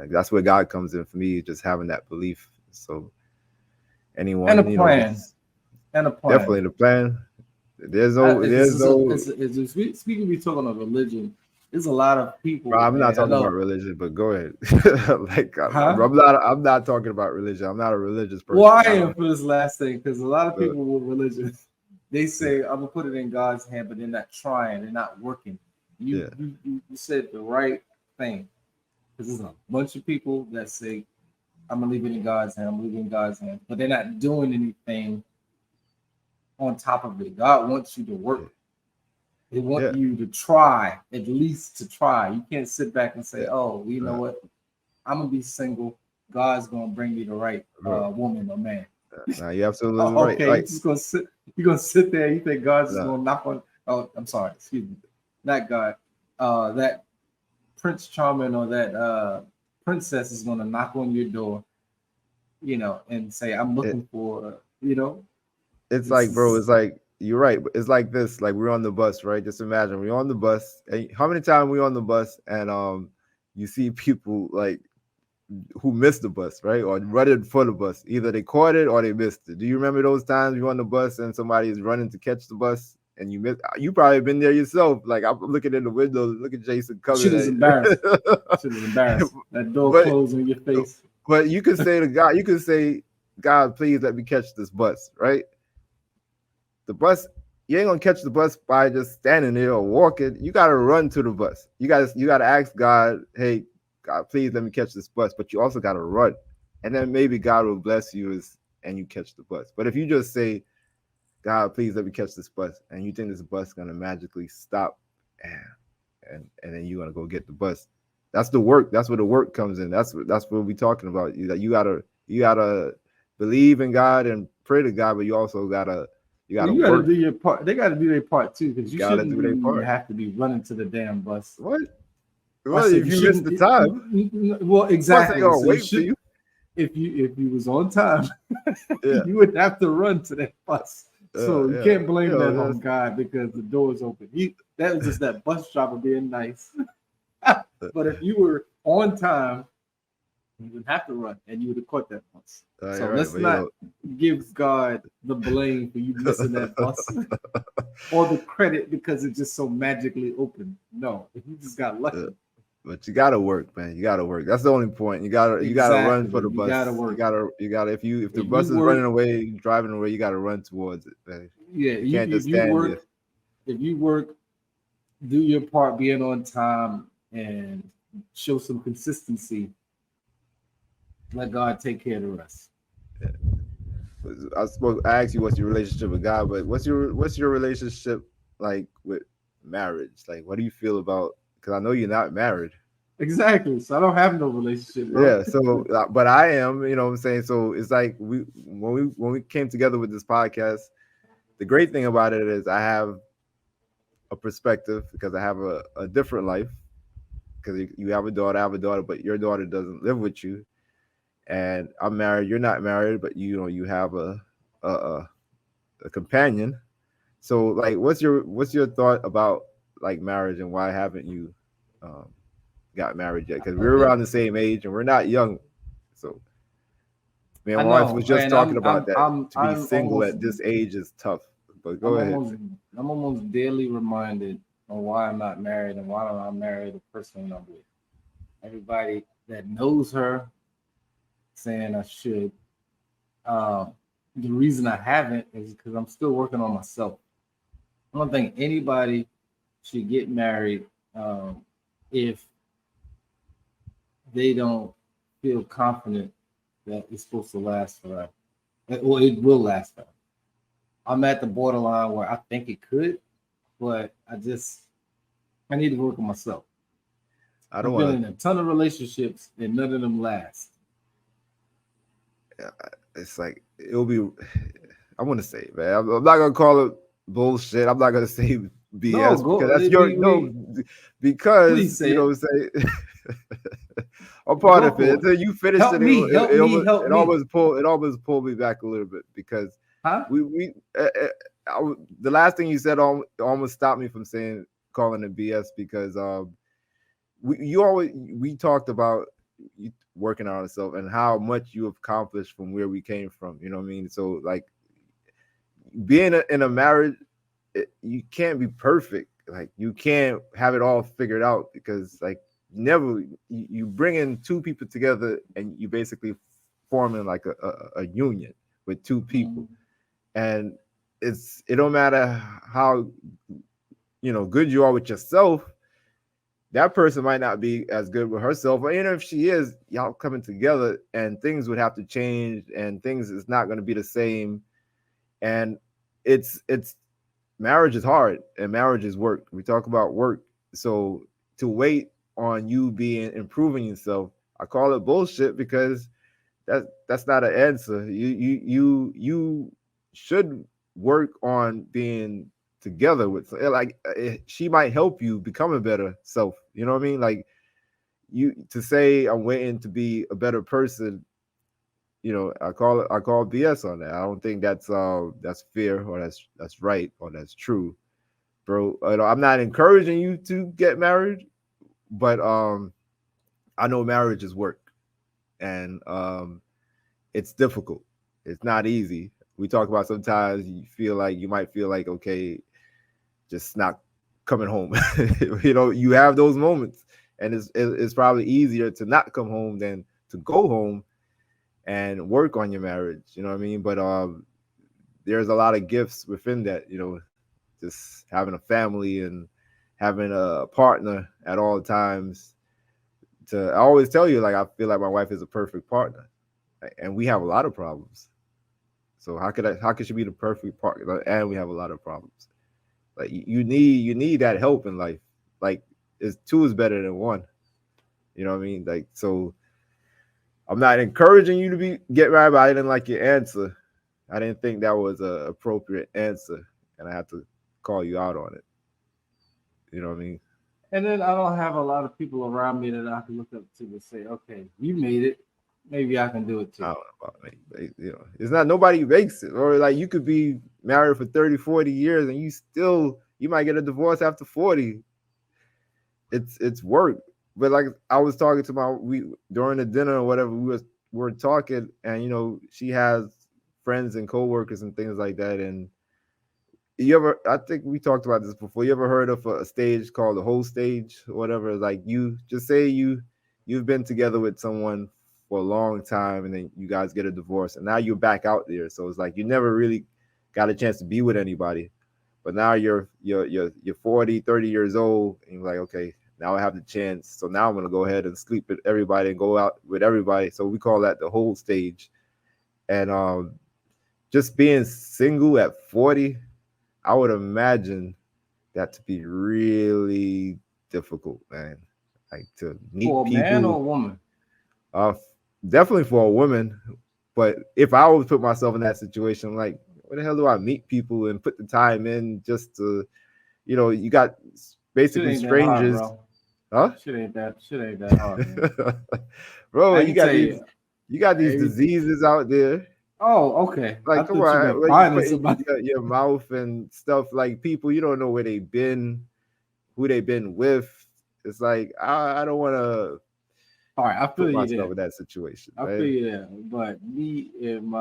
S1: That's where God comes in for me, just having that belief. So
S2: And a
S1: anyone,
S2: plan. And a plan.
S1: definitely the plan.
S2: Speaking, we talking of religion. There's a lot of people.
S1: I'm not
S2: And I
S1: talking about
S2: know,
S1: religion, but go ahead. Like
S2: huh?
S1: I'm not talking about religion. I'm not a religious
S2: Well, I
S1: person. I
S2: am
S1: don't.
S2: for this last thing because a lot of
S1: Uh,
S2: people with religion, they say I'm gonna put it in God's hand, but they're not trying, they're not working. You
S1: yeah,
S2: you, you said the right thing because there's a bunch of people that say I'm gonna leave it in God's hand, I'm leaving in God's hand, but they're not doing anything on top of it. God wants you to
S1: yeah,
S2: work. They want
S1: yeah,
S2: you to try, at least to try. You can't sit back and say,
S1: yeah.
S2: "Oh, you know
S1: Uh,
S2: what? I'm gonna be single. God's gonna bring me the right
S1: bro,
S2: woman or man."
S1: nah, you're absolutely
S2: Oh,
S1: right.
S2: okay, you
S1: Like,
S2: just gonna sit. You're gonna sit there. You think God's just
S1: nah,
S2: gonna knock on? Oh, I'm sorry. Excuse me. Not God. That Prince Charming or that princess is gonna knock on your door, and say, "I'm
S1: it,
S2: looking for," you know.
S1: it's
S2: This
S1: like, bro,
S2: is
S1: it's like you're right. But it's like this. Like we're on the bus, right? Just imagine we're on the bus. And how many times we on the bus and you see people like who missed the bus, right? Or running for the bus. Either they caught it or they missed it. Do you remember those times you're on the bus and somebody is running to catch the bus and you miss? You probably been there yourself. Like I'm looking in the window, look at Jason coming.
S2: shit is embarrassing. Shit is embarrassing. That door
S1: but
S2: closing in your face.
S1: but you can say to God, you can say, God, please let me catch this bus, right? The bus, you ain't gonna catch the bus by just standing there or walking. You gotta run to the bus. You gotta ask God, hey, God, please let me catch this bus. But you also gotta run, and then maybe God will bless you and you catch the bus. But if you just say, God, please let me catch this bus, and you think this bus is gonna magically stop, and then you're gonna go get the bus. That's the work. That's where the work comes in. That's what we're talking about. You gotta believe in God and pray to God, but you
S2: Well,
S1: gotta
S2: you got to
S1: work.
S2: do your part. They got to do their part too, because you
S1: Gotta
S2: shouldn't
S1: do their
S2: be
S1: part.
S2: have to be running to the damn bus.
S1: What?
S2: I
S1: Well,
S2: said
S1: if
S2: you
S1: you miss
S2: shouldn't.
S1: the time,
S2: Well,
S1: the bus ain't
S2: exactly.
S1: gonna
S2: So you
S1: wait for
S2: should
S1: you.
S2: if you was on time,
S1: Yeah,
S2: you would have to run to that bus. So you
S1: yeah.
S2: can't blame that on
S1: That's,
S2: God because the door is open. That was just that bus driver being nice. But if you were on time, you would have to run, and you would have caught that bus. So
S1: you're right,
S2: let's
S1: but
S2: not give God the blame for you missing that bus or the credit because it's just so magically open. No, you just got
S1: uh,
S2: lucky.
S1: but you gotta work, man. You gotta work. That's the only point. You gotta run for
S2: Exactly.
S1: the
S2: You gotta
S1: bus. You
S2: work.
S1: gotta you gotta if the
S2: If you
S1: bus is running
S2: work,
S1: away, driving away, you gotta run towards it, man.
S2: yeah,
S1: You can't
S2: if
S1: just
S2: you
S1: stand there.
S2: work, if you work, do your part being on time and show some consistency. Let God take care of the rest.
S1: I was supposed to ask you what's your relationship with God, but what's your relationship like with marriage? Like, what do you feel about? Because I know you're not married.
S2: Exactly. So I don't have no relationship, bro.
S1: Yeah. So, but I am. You know what I'm saying? So it's like when we came together with this podcast. The great thing about it is I have a perspective because I have a different life. Because you have a daughter, I have a daughter, but your daughter doesn't live with you, and I'm married. You're not married, but you have a, a companion. So like, what's your thought about like marriage and why haven't you um, got married yet? Because we're around the same age and we're not young. So me
S2: I
S1: and my wife was
S2: know,
S1: just
S2: and
S1: talking about that. To be
S2: I'm
S1: single
S2: almost
S1: at this age is tough. But go
S2: I'm
S1: ahead.
S2: almost I'm almost daily reminded of why I'm not married and why I'm not married the person I'm with. Everybody that knows her saying I should. Um, the reason I haven't is because I'm still working on myself. I don't think anybody should get married. if they don't feel confident that it's supposed to last forever. Well, it will last forever. I'm at the borderline where I think it could, but I need to work on myself.
S1: I don't
S2: I've been
S1: want
S2: in a ton of relationships and none of them last.
S1: to. It's like it'll be. I want to say, man. I'm not gonna call it bullshit. I'm not gonna say
S2: No,
S1: BS because
S2: go.
S1: that's your no.
S2: Please
S1: Because
S2: say it.
S1: say I'm part
S2: Go
S1: of it.
S2: for it.
S1: Until you finished
S2: Help
S1: it,
S2: me, help me, help me.
S1: it almost pulled me back a little bit because
S2: Huh?
S1: we the last thing you said almost stopped me from saying calling it BS because we talked about you working on yourself and how much you have accomplished from where we came from. You know what I mean? So like being in a marriage, you can't be perfect. Like you can't have it all figured out because like never you bring in two people together and you basically forming like a union with two people, and it don't matter how good you are with yourself. That person might not be as good with herself, or even if she is, y'all coming together and things would have to change and things is not going to be the same. And it's marriage is hard and marriage is work. We talk about work. So to wait on you being improving yourself, I call it bullshit because that's not an answer. You should work on being together with like she might help you become a better self. You know what I mean? Like you to say I'm waiting to be a better person. I call BS on that. I don't think that's fair or that's right or that's true, bro. I'm not encouraging you to get married, but I know marriage is work and it's difficult. It's not easy. We talk about sometimes you might feel like okay, just not coming home. You have those moments, and it's probably easier to not come home than to go home and work on your marriage. You know what I mean? But there's a lot of gifts within that. Just having a family and having a partner at all times. I always tell you, like I feel like my wife is a perfect partner, and we have a lot of problems. So how could she be the perfect partner? And we have a lot of problems. Like you need that help in life. Like two is better than one. You know what I mean? Like so I'm not encouraging you to get married, but I didn't like your answer. I didn't think that was a appropriate answer, and I had to call you out on it. You know what I mean?
S2: And then I don't have a lot of people around me that I can look up to and say, okay, you made it. Maybe I can do it
S1: I
S2: too.
S1: don't know about it's not nobody makes it. Or like you could be married for 30, 40 years and you might get a divorce after 40. It's work. But like I was talking to we during the dinner or whatever, we were talking and she has friends and coworkers and things like that. And I think we talked about this before. You ever heard of a stage called the whole stage or whatever? Like you just say you've been together with someone for a long time and then you guys get a divorce and now you're back out there. So it's like you never really got a chance to be with anybody. But now you're 40, 30 years old and you're like, okay, now I have the chance. So now I'm gonna go ahead and sleep with everybody and go out with everybody. So we call that the whole stage. And just being single at 40, I would imagine that to be really difficult, man. Like to meet
S2: For a man or
S1: people.
S2: a woman?
S1: Uh, Definitely for a woman. But if I would put myself in that situation, like, where the hell do I meet people and put the time in just to, you got
S2: Shit
S1: basically
S2: ain't that hard,
S1: strangers,
S2: bro.
S1: huh?
S2: Shit ain't that hard, man.
S1: Bro,
S2: I can tell you.
S1: you got these
S2: Every,
S1: diseases out there.
S2: oh, okay. I
S1: Like, come
S2: thought you
S1: on,
S2: meant
S1: like you
S2: finding
S1: put in
S2: somebody.
S1: your mouth and stuff. Like people, you don't know where they've been, who they've been with. It's like I don't want to
S2: All right, I feel
S1: put
S2: you
S1: myself
S2: there.
S1: in that situation,
S2: I feel
S1: right?
S2: you there. But me and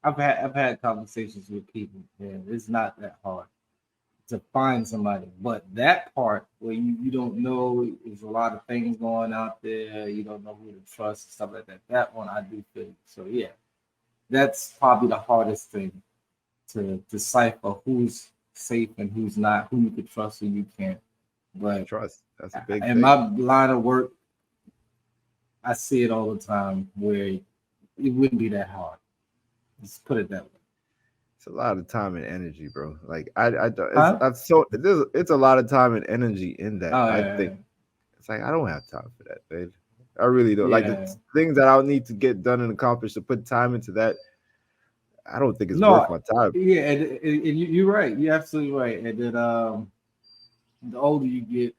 S2: I've had conversations with people, and it's not that hard to find somebody. But that part where you don't know, there's a lot of things going out there. You don't know who to trust and stuff like that. That one I do feel. So yeah, that's probably the hardest thing to decipher who's safe and who's not, who you can trust and you can't. But
S1: Trust. That's a big
S2: in
S1: thing.
S2: my line of work, I see it all the time where it wouldn't be that hard. Let's put it that way.
S1: It's a lot of time and energy, bro. Like I don't-
S2: Huh?
S1: it's a lot of time and energy in that.
S2: Oh
S1: I
S2: yeah,
S1: think it's like I don't have time for that, babe. I really don't. Like the
S2: yeah.
S1: things that I'll need to get done and accomplished to put time into that. I don't think it's worth
S2: No,
S1: my time.
S2: yeah, and you're right. You're absolutely right. And then the older you get,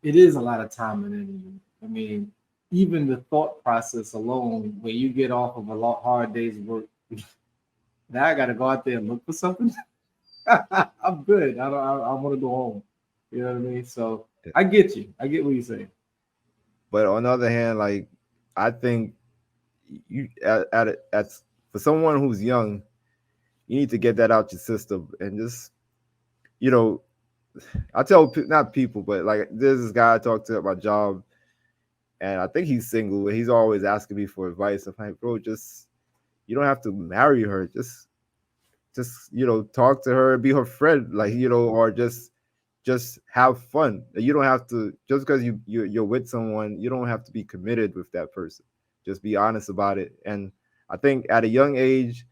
S2: it is a lot of time and energy. I mean, even the thought process alone, when you get off of a lot hard day's work, now I got to go out there and look for something. I'm good. I don't. I want to go home. You know what I mean? So I get you. I get what you're saying.
S1: But on the other hand, like I think you at for someone who's young, you need to get that out your system and just you know I tell not people, but like there's this guy I talked to at my job, and I think he's single. And he's always asking me for advice. I'm like, bro, just you don't have to marry her. Just talk to her, be her friend, like or just have fun. You don't have to just because you're with someone. You don't have to be committed with that person. Just be honest about it. And I think at a young age,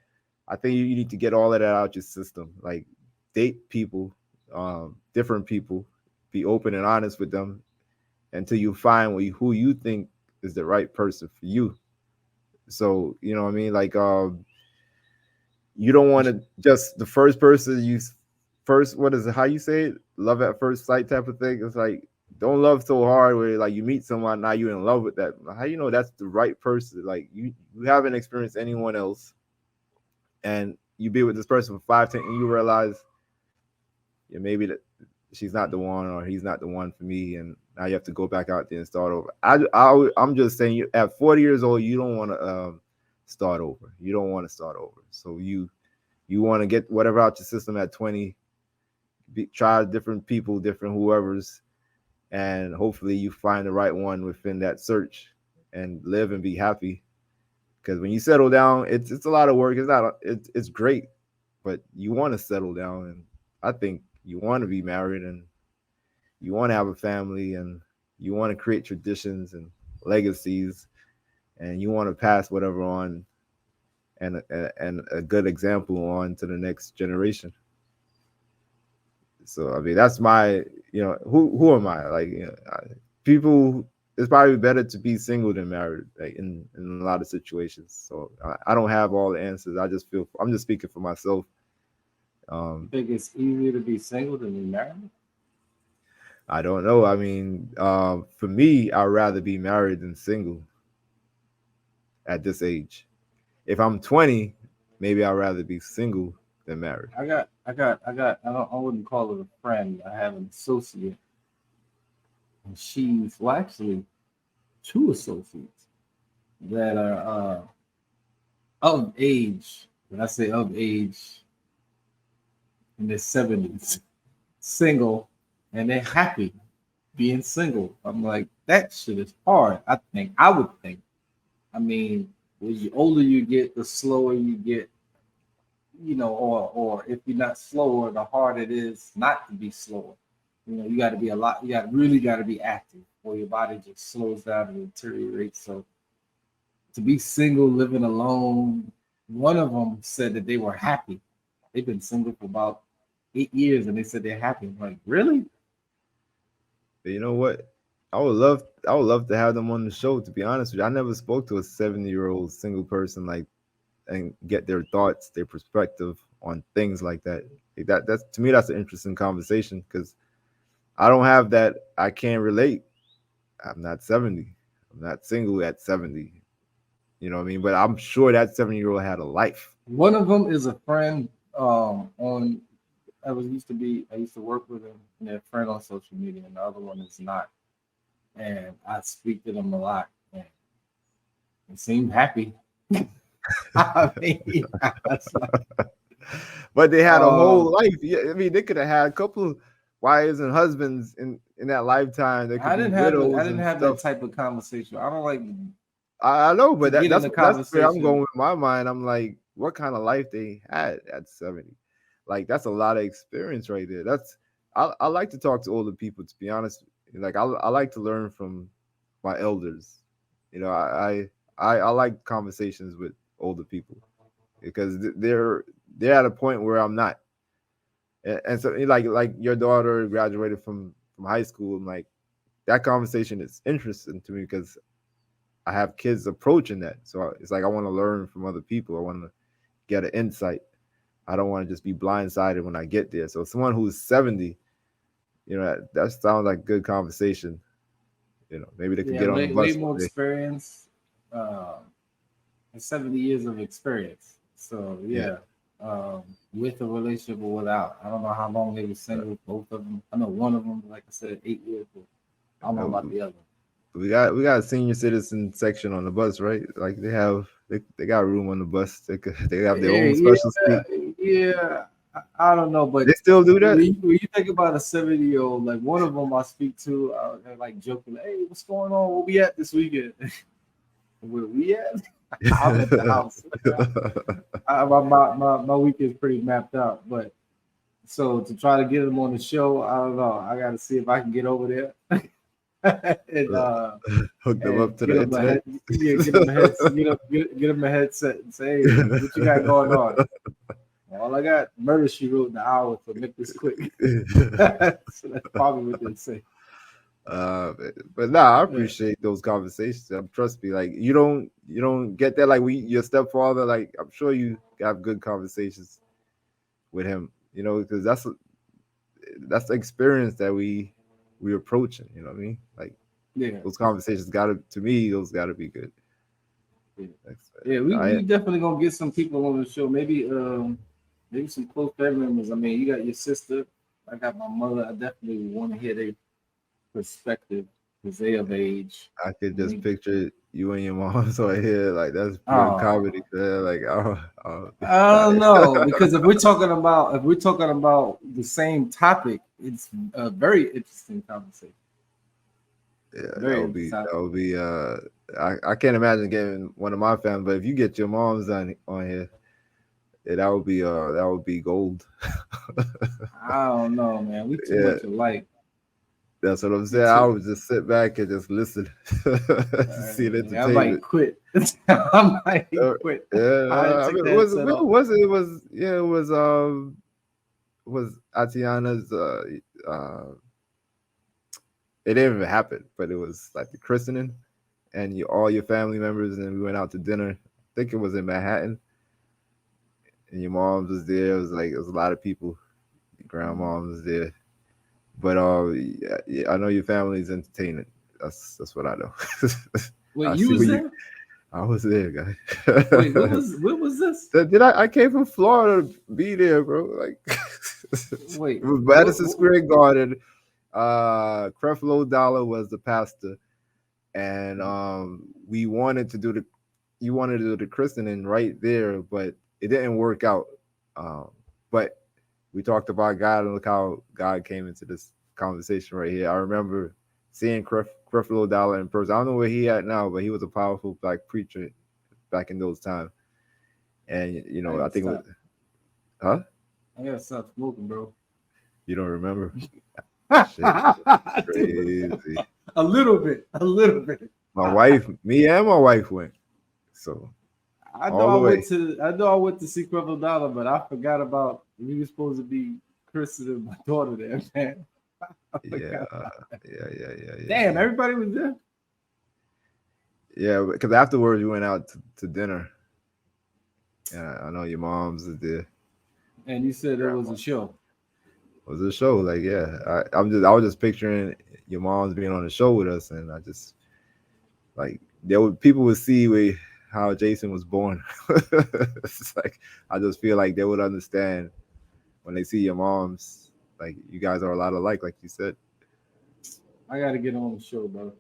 S1: I think you need to get all of that out your system. Like date people, different people, be open and honest with them until you find who you think is the right person for you. So you know what I mean? Like you don't want to just the first person you first what is it how you say it, love at first sight type of thing. It's like don't love so hard where like you meet someone now you're in love with that. How you know that's the right person? Like you haven't experienced anyone else, and you be with this person for 5, 10, and you realize yeah, maybe that she's not the one or he's not the one for me, and now you have to go back out there and start over. I'm just saying, you at 40 years old, you don't want to start over. You don't want to start over. So you want to get whatever out your system at 20. Try different people, different whoever's, and hopefully you find the right one within that search, and live and be happy. Because when you settle down, it's a lot of work. It's not it's great, but you want to settle down, and I think you want to be married, and you want to have a family, and you want to create traditions and legacies, and you want to pass whatever on, and a good example on to the next generation. So I mean, that's my who am I? Like people, it's probably better to be single than married, like in a lot of situations. So I don't have all the answers. I just feel I'm just speaking for myself.
S2: You think it's easier to be single than be married?
S1: I don't know. I mean, for me, I'd rather be married than single at this age. If I'm 20, maybe I'd rather be single than married.
S2: I wouldn't call it a friend. I have an associate, and she's well, actually, two associates that are of age. When I say of age, in their 70s, single, and they're happy being single. I'm like, that shit is hard. I would think. I mean, the older you get, the slower you get, or if you're not slower, the harder it is not to be slower. You got to be a lot. Got to be active, or your body just slows down and deteriorates. So to be single, living alone, one of them said that they were happy. They've been single for about 8 years, and they said they're happy. I'm like, really?
S1: But you know what? I would love to have them on the show. To be honest with you, I never spoke to a 70-year-old single person like and get their thoughts, their perspective on things like that. Like that's to me that's an interesting conversation because I don't have that. I can't relate. I'm not 70. I'm not single at 70. You know what I mean? But I'm sure that 70-year-old had a life.
S2: One of them is a friend on I used to work with him and they're a friend on social media, and the other one is not. And I speak to them a lot, and they seem happy. I mean,
S1: But they had a whole
S2: um,
S1: life. Yeah, I mean, they could have had a couple of wives and husbands in that lifetime. They could be
S2: I
S1: widows
S2: didn't
S1: and
S2: have that
S1: stuff.
S2: type of conversation. I don't like
S1: I know,
S2: to
S1: but
S2: get in the
S1: that's where I'm
S2: conversation.
S1: going with my mind. I'm like, what kind of life they had at 70? Like that's a lot of experience right there. I like to talk to older people. To be honest, like I like to learn from my elders. You know, I like conversations with older people because they're at a point where I'm not. And so like your daughter graduated from high school, and like that conversation is interesting to me because I have kids approaching that. So it's like I want to learn from other people. I want to get an insight. I don't want to just be blindsided when I get there. So someone who's 70, that sounds like good conversation. Maybe they could
S2: Yeah,
S1: get on the
S2: way
S1: bus
S2: more
S1: one day.
S2: experience, uh, and 70 years of experience. So
S1: Yeah.
S2: yeah, with a relationship or without. I don't know how long they were single, both of them. I know one of them, like I said, 8 years. But I don't know about
S1: Uh,
S2: the other.
S1: we got a senior citizen section on the bus, right? Like they got room on the bus. They have their
S2: Yeah,
S1: own
S2: yeah,
S1: special seat.
S2: yeah. I don't know, but
S1: They still do
S2: when
S1: that.
S2: you think about a 70-year-old, like one of them I speak to, they're like joking, "Hey, what's going on? Where we at this weekend? Where we at? I'm at the house. My week is pretty mapped out, but so to try to get them on the show, I don't know. I got to see if I can get over there and
S1: Hook them up to
S2: get
S1: the
S2: them a
S1: internet.
S2: head, yeah, get them a headset and say, hey, what you got going on? All I got, murder she wrote in the hour, so make this quick. So that's probably what they say.
S1: Uh, but nah, I
S2: Yeah,
S1: appreciate those conversations. Trust me, like you don't get that. Like your stepfather, like I'm sure you have good conversations with him. Because that's the experience that we approaching. You know what I mean? Like
S2: yeah,
S1: those conversations gotta to me, those gotta be good.
S2: yeah.
S1: That's,
S2: Yeah, we
S1: I
S2: definitely gonna get some people on the show. Maybe some close family members. I mean, you got your sister. I got my mother. I definitely want to hear their perspective because they of age.
S1: I could
S2: And
S1: just picture you and your mom right here. Like that's pure
S2: oh,
S1: comedy. Man. Like oh,
S2: I
S1: nah,
S2: don't know because if we're talking about the same topic, it's a very interesting conversation.
S1: yeah, that
S2: Very
S1: would be
S2: interesting.
S1: that would be I can't imagine getting one of my family, but if you get your mom's on here, yeah, that would be gold.
S2: I don't know, man. We too
S1: Yeah,
S2: much alike.
S1: that's what I'm
S2: We
S1: saying. I
S2: too.
S1: would just sit back and just listen to see an
S2: I might
S1: entertainment.
S2: quit. I might
S1: Uh,
S2: quit. I
S1: yeah, I
S2: take
S1: mean,
S2: that set off.
S1: it was yeah, it was Atiana's it didn't even happen, but it was like the christening and all your family members, and we went out to dinner. I think it was in Manhattan, and your mom was there. It was a lot of people. Your grandma was there, but yeah, yeah, I know your family's entertaining. That's what I know.
S2: Wait,
S1: I
S2: you
S1: see
S2: was
S1: where you.
S2: there?
S1: I was there, guy.
S2: Wait, what was this?
S1: Did I? I came from Florida to be there, bro. Like it
S2: Wait,
S1: was
S2: what,
S1: Madison
S2: what
S1: Square Garden. Creflo Dollar was the pastor, and we wanted to do the you wanted to do the christening right there, but it didn't work out. But we talked about God, and look how God came into this conversation right here. I remember seeing Creflo Dollar in person. I don't know where he at now, but he was a powerful black preacher back in those times. And
S2: I
S1: I
S2: gotta
S1: think it was,
S2: stop.
S1: huh?
S2: I gotta stop smoking, bro.
S1: You don't remember? Shit,
S2: I do.
S1: crazy.
S2: A little bit.
S1: Me and my wife went. So
S2: I know
S1: all
S2: I
S1: the
S2: went
S1: way.
S2: to I know I went to see Creflo Dollar, but I forgot about we were supposed to be christening my daughter there, man. I
S1: Yeah,
S2: forgot about that. Damn,
S1: yeah.
S2: everybody was there.
S1: Yeah, because afterwards we went out to dinner. Yeah, I know your mom's is there.
S2: And you said it was
S1: Grandma.
S2: a show.
S1: It was a show. Like, yeah, I was just picturing your mom's being on the show with us, and I just like people would see how Jason was born. It's like I just feel like they would understand when they see your mom's. Like you guys are a lot alike, like you said.
S2: I gotta get on the show, bro.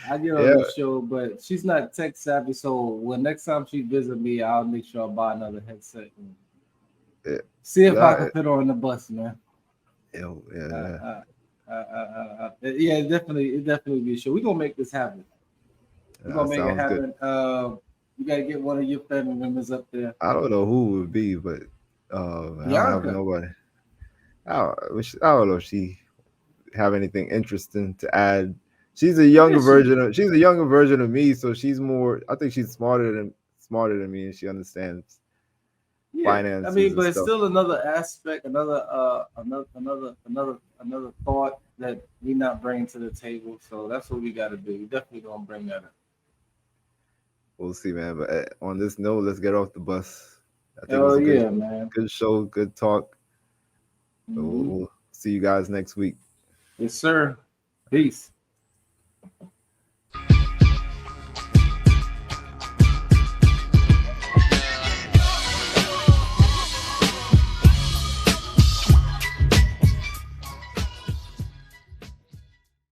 S2: I get on
S1: Yeah,
S2: the show, but she's not tech savvy. So when next time she visit me, I'll make sure I buy another headset and
S1: yeah,
S2: see if I
S1: yeah,
S2: can fit her on the bus, man. Uh,
S1: yeah.
S2: uh, yeah, it definitely be a show. We're gonna make this happen. We're gonna make it
S1: Sounds good.
S2: happen. You gotta get one of your family members up there.
S1: I don't know who it would be, but I don't have
S2: Bianca.
S1: nobody. I don't know if she have anything interesting to add. She's a
S2: Yeah,
S1: younger
S2: she.
S1: version of she's a younger version of me, so she's more. I think she's smarter than me, and she understands
S2: Yeah, I
S1: finances
S2: mean,
S1: and
S2: but it's
S1: stuff.
S2: still another aspect, another thought that we not bringing to the table. So that's what we got to do. We definitely gonna bring that up.
S1: We'll see, man. But on this note, let's get off the bus. I think it
S2: Oh
S1: was a
S2: yeah, man.
S1: good show, good talk.
S2: Hmm.
S1: We'll see you guys next week.
S2: Yes, sir. Peace.